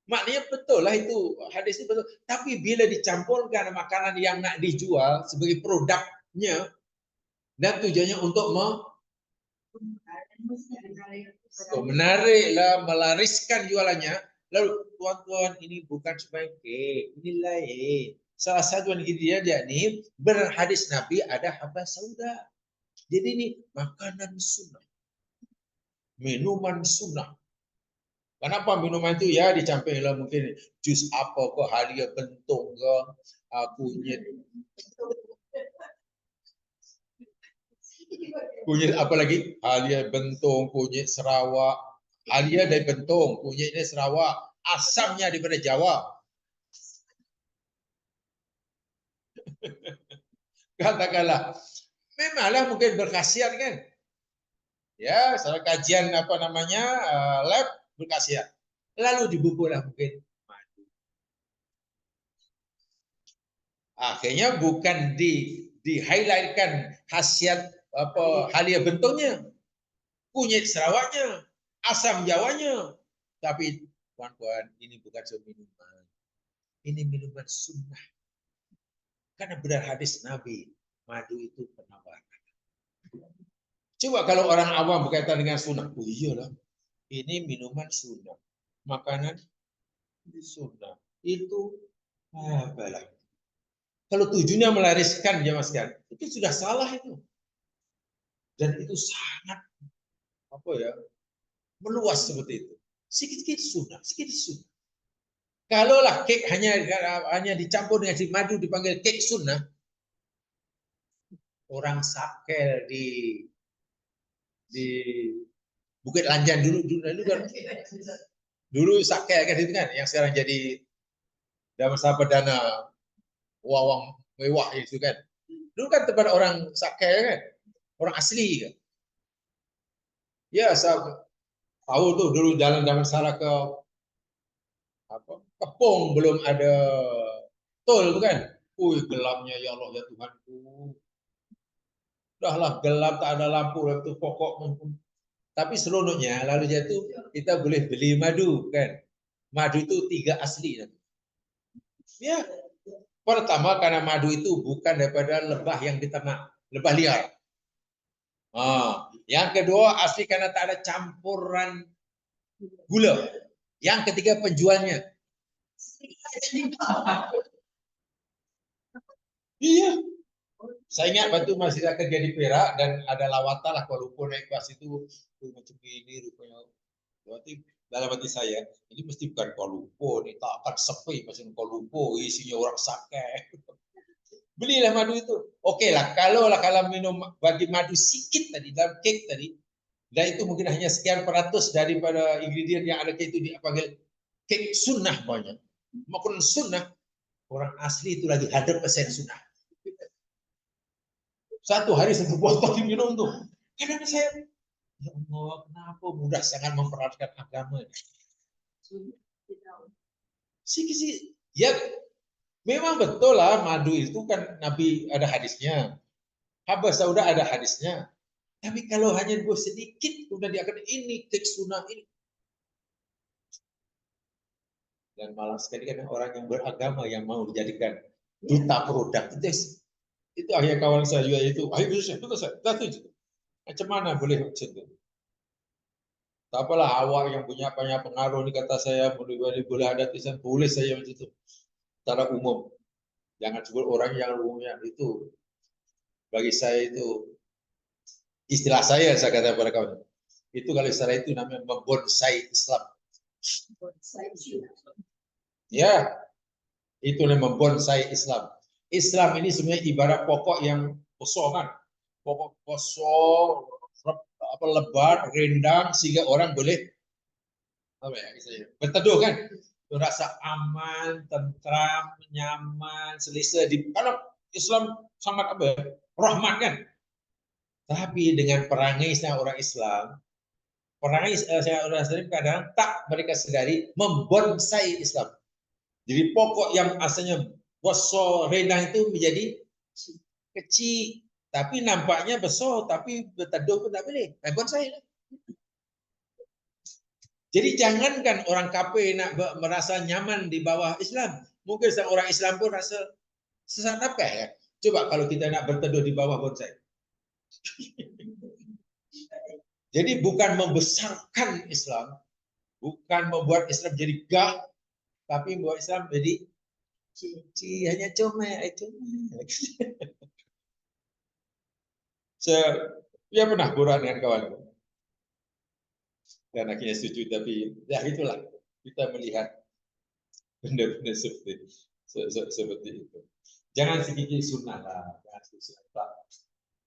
Maknanya betul lah itu, hadis itu betul. Tapi bila dicampurkan makanan yang nak dijual sebagai produknya dan tujuannya untuk menariklah, melariskan jualannya, lalu tuan-tuan ini bukan sebagai cake, ini lain. Salah satu ingredient yakni berhadis Nabi ada habas sauda. Jadi ini makanan sunnah, minuman sunnah. Kenapa minuman itu ya dicampurlah mungkin jus apa ke halia bentung ke kunyit apa lagi halia bentung kunyit Sarawak halia dari bentung kunyitnya Sarawak asamnya daripada Jawa. Katakanlah memanglah mungkin berkhasiat kan ya salah kajian apa namanya lab berkhasiat lalu dibubuhlah mungkin akhirnya bukan di highlightkan khasiat apa halia bentuknya kunyit Sarawaknya asam Jawanya tapi kawan-kawan ini bukan minuman ini minuman sunnah karena benar hadis Nabi madu itu penawar. Coba kalau orang awam berkaitan dengan sunnah, oh iyalah, ini minuman sunnah, makanan sunnah, itu apalah. Kalau tujuannya melariskan jamaah sekalian, itu sudah salah itu. Dan itu sangat apa ya, meluas seperti itu. Sedikit-sedikit sunnah, sedikit sunnah. Kalaulah cake hanya dicampur dengan si madu dipanggil cake sunnah, orang sakel di Bukit Lanjan dulu sakel kan itu kan yang sekarang jadi masa perdana wawang mewah itu kan. Dulu kan tempat orang sakel kan, orang asli kan. Ya saya tahu tuh dulu jalan zaman sana ke Kepung belum ada tol bukan? Gelapnya ya Allah ya Tuhanku. Udahlah gelap tak ada lampu itu pokok. Tapi seronoknya lalu jatuh kita boleh beli madu kan. Madu itu 3 asli. Ya. Pertama karena madu itu bukan daripada lebah yang diternak, lebah liar. Yang kedua asli karena tak ada campuran gula. Yang ketiga penjualnya. Iya. Saya ingat waktu masih saya kerja di Perak dan ada lawatan lah walaupun naik kelas itu macam ini rupanya. Berarti dalam hati saya, ini mesti bukan Kolupo, ini tak akan sepi macam Kolupo, isinya orang sakit. Belilah madu itu. Oke lah, kalau minum bagi madu sedikit tadi dalam kek tadi, dan itu mungkin hanya sekian peratus daripada ingredient yang ada itu dipanggil kek sunnah banyak. Maupun sunnah, orang asli itu lagi 100% sunnah. Satu hari 1 botol diminum tuh. Kadang saya, ya Allah, kenapa mudah sangat memperhatikan agama? Sih, ya memang betul lah madu itu kan Nabi ada hadisnya. Habas Sauda ada hadisnya. Tapi kalau hanya gue sedikit, udah dia akan ini, kek sunnah ini. Dan malah sekali kan orang yang beragama yang mau dijadikan duta produk. Itu akhirnya kawan saya juga itu. Ayo betul saya. Macam mana boleh macam itu? Tak apalah awak yang punya banyak pengaruh ini kata saya boleh ada tulisan tulis saya macam itu. Secara umum. Jangan sebut orang yang umumnya itu. Bagi saya itu istilah saya kata pada kawan. Itu kalau istilah itu namanya membonsai Islam. Ya, itu namanya membonsai Islam. Islam ini sebenarnya ibarat pokok yang besar kan. Pokok besar, apa lebat, rindang sehingga orang boleh apa ya, berteduh kan. Rasa aman, tentram, nyaman, selesa. Kalau Islam sangat apa ya, rahmat kan. Tapi dengan perangai orang Islam, perangai orang Islam kadang tak mereka sadari membonsai Islam. Jadi pokok yang asalnya besar rendang itu menjadi kecil, tapi nampaknya besar, tapi berteduh pun tak boleh. Bonsai. Jadi jangankan orang kafir nak merasa nyaman di bawah Islam, mungkin orang Islam pun rasa sesat apa ya. Coba kalau kita nak berteduh di bawah bonsai. Jadi bukan membesarkan Islam, bukan membuat Islam jadi gah, tapi membuat Islam jadi cici, hanya comel. Dia pernah kurang dengan kawan. Dan akhirnya setuju, tapi ya itulah kita melihat benda-benda seperti itu. Jangan sedikit sunnah lah, jangan sedikit sunnah.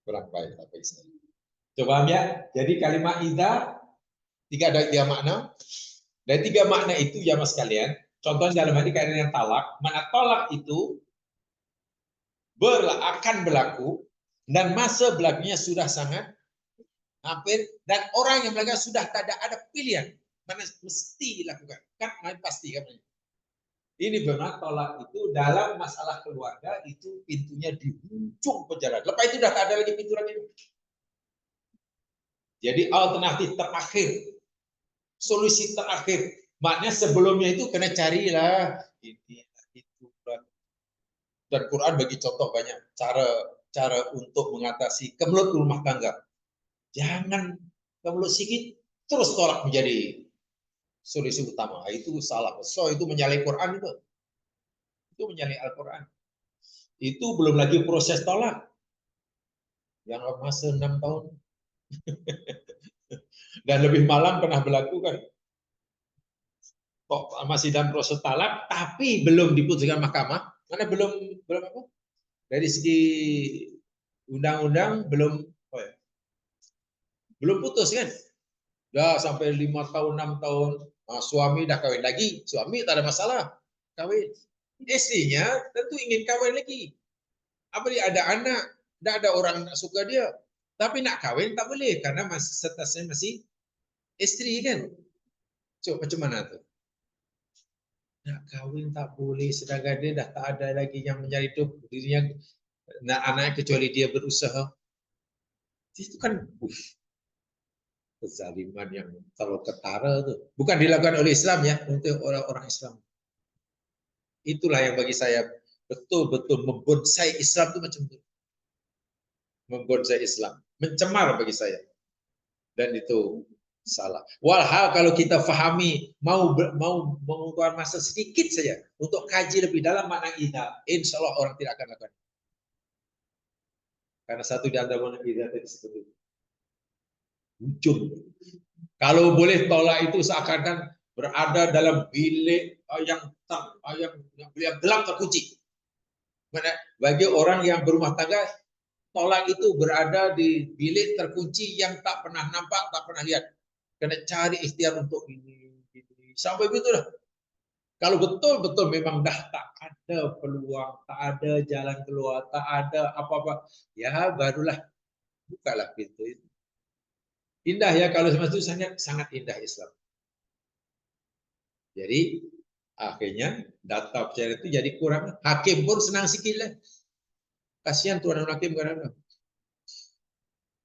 Kurang baik apa istilah. Coba ya, jadi kalimat idza ada tiga makna. Dari 3 makna itu ya mas kalian, contohnya dalam hadis kaitan yang talak, mana talak itu akan berlaku dan masa berlakunya sudah sangat hampir, dan orang yang melakukan sudah tak ada pilihan mana mesti dilakukan kan, pasti kan. Ini benar tolak itu dalam masalah keluarga itu pintunya di ujung penjara. Lepas itu sudah tak ada lagi pintu lagi. Jadi alternatif terakhir, solusi terakhir. Maknanya sebelumnya itu kena carilah ini itu. Dan Quran bagi contoh banyak cara untuk mengatasi kemelut rumah tangga. Jangan kemelut sedikit terus tolak menjadi solusi utama. Itu salah. So itu menyalahi Quran itu. Itu menyalahi Al-Quran. Itu belum lagi proses tolak. Yang masa 6 tahun. Dan lebih malam pernah berlaku kan. Kok masih dalam proses talak, tapi belum diputuskan mahkamah. Mana belum apa? Dari segi undang-undang belum putus kan. Dah sampai 5 tahun, 6 tahun. Nah, suami dah kawin lagi. Suami tak ada masalah. Kawin. Istrinya tentu ingin kawin lagi. Apa dia ada anak, tidak ada orang nak suka dia. Tapi nak kawin tak boleh karena statusnya masih istri kan. Coba macam mana tuh? Nak kawin tak boleh sedangkan dia dah tak ada lagi yang mencari hidup dirinya, nak anak kecuali dia berusaha. Itu kan kezaliman yang terlalu ketara tuh. Bukan dilakukan oleh Islam ya, untuk orang-orang Islam. Itulah yang bagi saya betul-betul membonsai Islam itu macam itu. Membonsai Islam, mencemar bagi saya. Dan itu salah. Walhal kalau kita fahami mau mengeluarkan masa sedikit saja untuk kaji lebih dalam makna idza, insya Allah orang tidak akan lakukan. Karena satu di antara makna idza tadi seperti ujung. Kalau boleh tolak itu seakan-akan berada dalam bilik yang gelap terkunci. Bagi orang yang berumah tangga, tolak itu berada di bilik terkunci yang tak pernah nampak, tak pernah lihat. Kena cari ikhtiar untuk ini. Sampai begitulah. Kalau betul-betul memang dah tak ada peluang, tak ada jalan keluar, tak ada apa-apa, ya barulah bukalah pintu itu. Indah ya kalau semacam itu, sangat sangat indah Islam. Jadi akhirnya data percayaan itu jadi kurang. Hakim pun senang sikit lah. Kasihan tuan hakim kadang-kadang.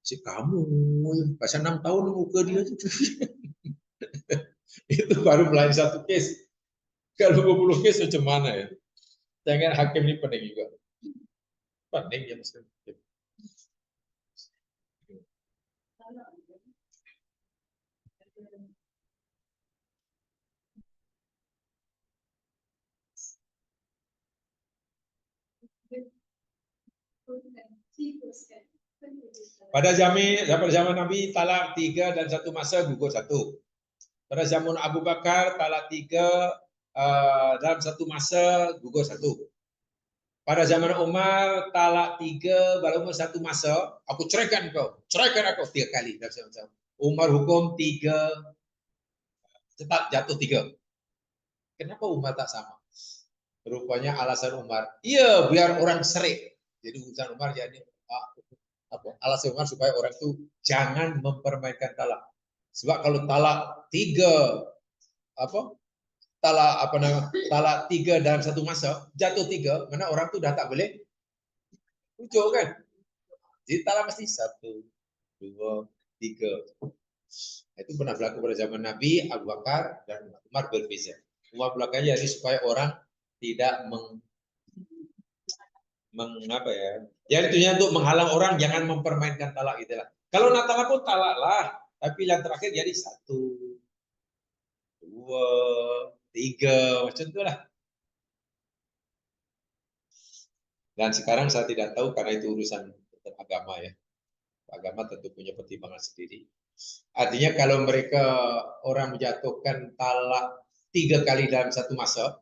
Si kamu, pasal 6 tahun muka dia tu. Itu baru melayani satu kes. Kalau 20 kes macam mana ya? Jangan hakim ini pening juga. Pening ya mas. Pada zaman Nabi talak 3 dan 1 masa gugur 1. Pada zaman Abu Bakar talak 3 dalam 1 masa gugur 1. Pada zaman Umar talak 3 dalam 1 masa, aku ceraikan kau, ceraikan aku 3 kali. Umar hukum 3, tetap jatuh 3. Kenapa Umar tak sama? Rupanya alasan Umar, iya biar orang serik. Jadi urusan Umar jadi alasan Umar supaya orang itu jangan mempermainkan talak. Sebab kalau talak 3 talak 3 dalam 1 masa, jatuh 3, mana orang itu dah tak boleh rujuk kan? Jadi talak mesti 1, 2, 3. Itu pernah berlaku pada zaman Nabi, Abu Bakar, dan Umar berbeza. Umar belakangnya jadi supaya orang tidak mengapa ya? Jadi tujuannya untuk menghalang orang jangan mempermainkan talak itulah. Kalau nak talak pun talak lah, tapi yang terakhir jadi 1, 2, 3 macam itulah. Dan sekarang saya tidak tahu karena itu urusan agama ya. Agama tentu punya pertimbangan sendiri. Artinya kalau mereka orang menjatuhkan talak 3 kali dalam 1 masa,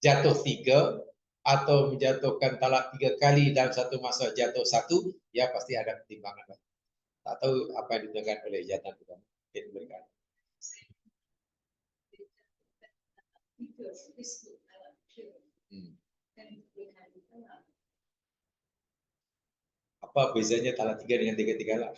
jatuh 3, atau menjatuhkan talak 3 kali dalam 1 masa jatuh 1, ya pasti ada pertimbangan. Tak tahu apa yang ditentukan oleh jatan kita. Mungkin mereka. Apa bezanya talak 3 dengan 3 lah?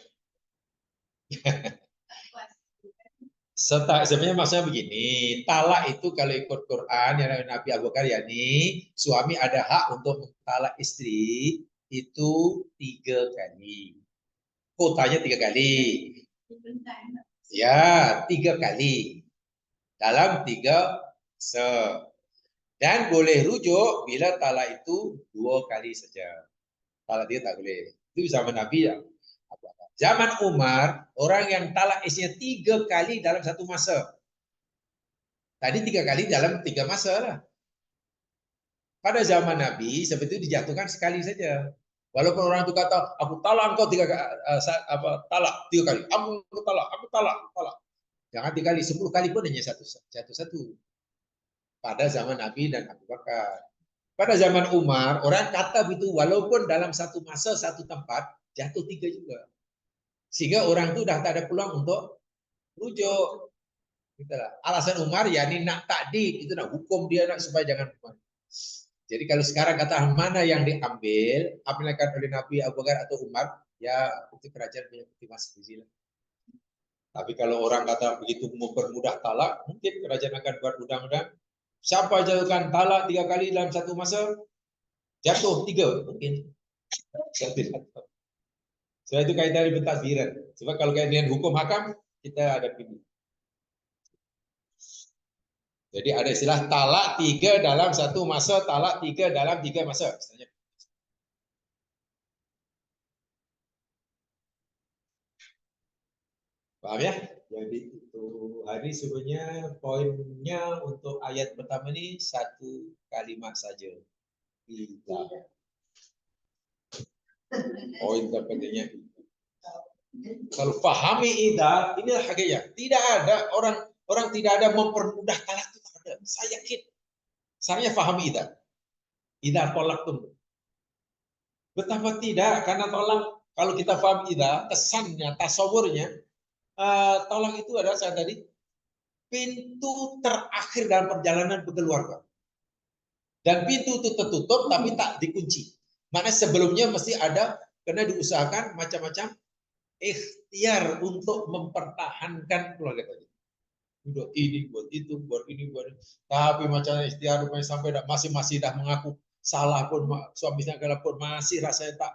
Sebenarnya maksudnya begini, talak itu kalau ikut Quran yang Nabi Abu Bakar yakni suami ada hak untuk mentalak istri itu 3 kali. Kotanya 3 kali. Ya, 3 kali. Dalam 3 se. Dan boleh rujuk bila talak itu 2 kali saja. Talak 3 tak boleh. Itu zaman Nabi ya. Zaman Umar, orang yang talak istrinya 3 kali dalam 1 masa. Tadi 3 kali dalam 3 masa lah. Pada zaman Nabi, seperti itu dijatuhkan sekali saja. Walaupun orang itu kata, aku talak engkau 3 kali, talak 3 kali. Aku talak. Jangan 3 kali, 10 kali pun hanya satu. Pada zaman Nabi dan Abu Bakar. Pada zaman Umar, orang kata begitu, walaupun dalam 1 masa, 1 tempat, jatuh 3 juga. Sehingga orang itu dah tak ada peluang untuk rujuk. Itulah. Alasan Umar ya ini nak takdir, itu nak hukum dia nak supaya jangan kemana. Jadi kalau sekarang kata mana yang diambil, apa yang dilakukan oleh Nabi Abu Bakar atau Umar, ya itu kerajaan punya pertimbangan sendiri. Tapi kalau orang kata begitu mempermudah talak, mungkin kerajaan akan buat undang-undang. Siapa jatuhkan talak 3 kali dalam 1 masa, jatuh 3 mungkin. Saya tidak tahu. Sebab itu kaitan dengan pentadbiran. Sebab kalau kaitan dengan hukum hakam, kita ada pilih. Jadi ada istilah talak 3 dalam 1 masa, talak 3 dalam 3 masa. Paham ya? Jadi itu hari sebenarnya poinnya untuk ayat pertama ini 1 kalimat saja. Kita. Poin terpentingnya. Kalau fahami idza, inilah hakikatnya. Tidak ada orang tidak ada mempermudah talak itu ada. Saya yakin. Saya fahami idza. Idza talaqtum. Betapa tidak, karena tolak kalau kita paham idza, kesannya, tasawurnya, tolak itu adalah saya tadi pintu terakhir dalam perjalanan berkeluarga. Dan pintu itu tertutup tapi tak dikunci. Mana sebelumnya mesti ada, karena diusahakan macam-macam ikhtiar untuk mempertahankan keluarga tadi. Buat ini, buat itu, buat ini, buat ini. Tapi macam ikhtiar sampai masih dah mengaku salah pun, suaminya kalau pun masih rasanya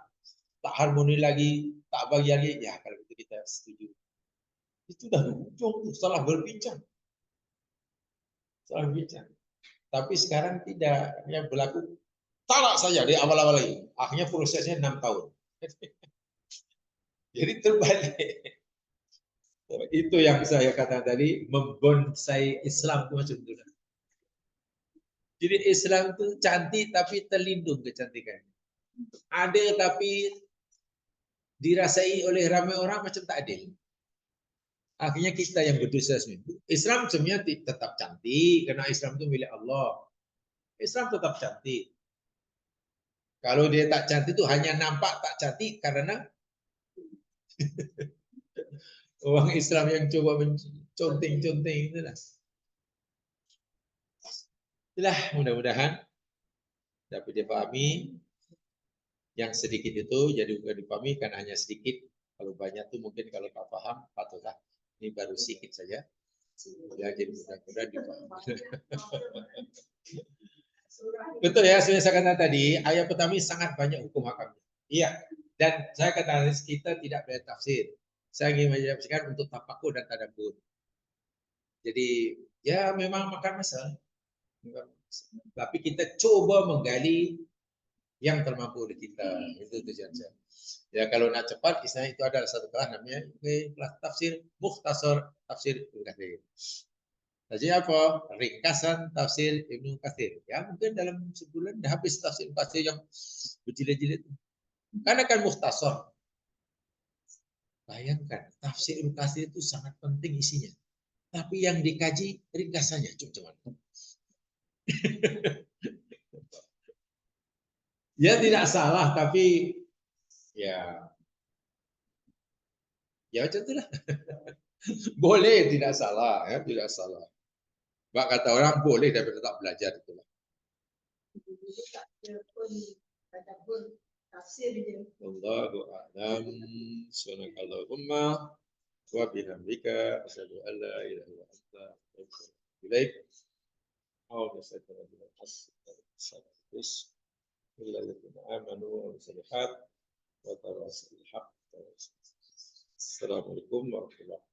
tak harmoni lagi, tak bagi lagi, ya kalau itu kita setuju. Itu dah ujung, salah berbincang. Salah berbincang. Tapi sekarang tidak, yang berlaku talak saja di awal-awal lagi. Akhirnya prosesnya 6 tahun. Jadi terbalik. Itu yang saya katakan tadi, membonsai Islam itu macam itu. Jadi Islam itu cantik tapi terlindung kecantikannya. Adil tapi dirasai oleh ramai orang macam tak adil. Akhirnya kita yang berdosa semua. Islam sebenarnya tetap cantik karena Islam itu milik Allah. Islam tetap cantik. Kalau dia tak cantik itu hanya nampak tak cantik karena orang Islam yang coba menconteng-conteng itulah. Itulah mudah-mudahan dapat dipahami. Yang sedikit itu jadi bukan dipahami karena hanya sedikit. Kalau banyak tuh mungkin kalau tak paham patutlah. Ini baru sedikit saja. Ya jadi mudah-mudahan dipahami. Betul ya, sebenarnya saya katakan tadi, ayat pertama sangat banyak hukum hakamnya. Iya, dan saya katakan kita tidak boleh tafsir. Saya ingin menjelaskan untuk tafakur dan tadabbur. Jadi ya memang makan masal. Tapi kita coba menggali yang termampu oleh kita. Itu tujuan saya. Ya kalau nak cepat, istilahnya itu adalah satu kelas namanya kelas tafsir mukhtasar tafsir Ibnu Katsir. Tafsir apa? Ringkasan tafsir Ibnu Katsir. Ya mungkin dalam sebulan dah habis tafsir Ibnu Katsir yang berjilid-jilid. Karena kan mukhtasar. Bayangkan tafsir Ibnu Katsir itu sangat penting isinya. Tapi yang dikaji ringkasannya cuma. Ya tidak salah, tapi ya macam itulah. Boleh tidak salah, ya tidak salah. Bak kata orang boleh tapi tetap belajar itulah. Allahu a'lam. Subhanakallahumma wa bihamdika asyhadu an la ilaha illa anta astaghfiruka wa atubu ilaik. Assalamualaikum warahmatullahi wabarakatuh.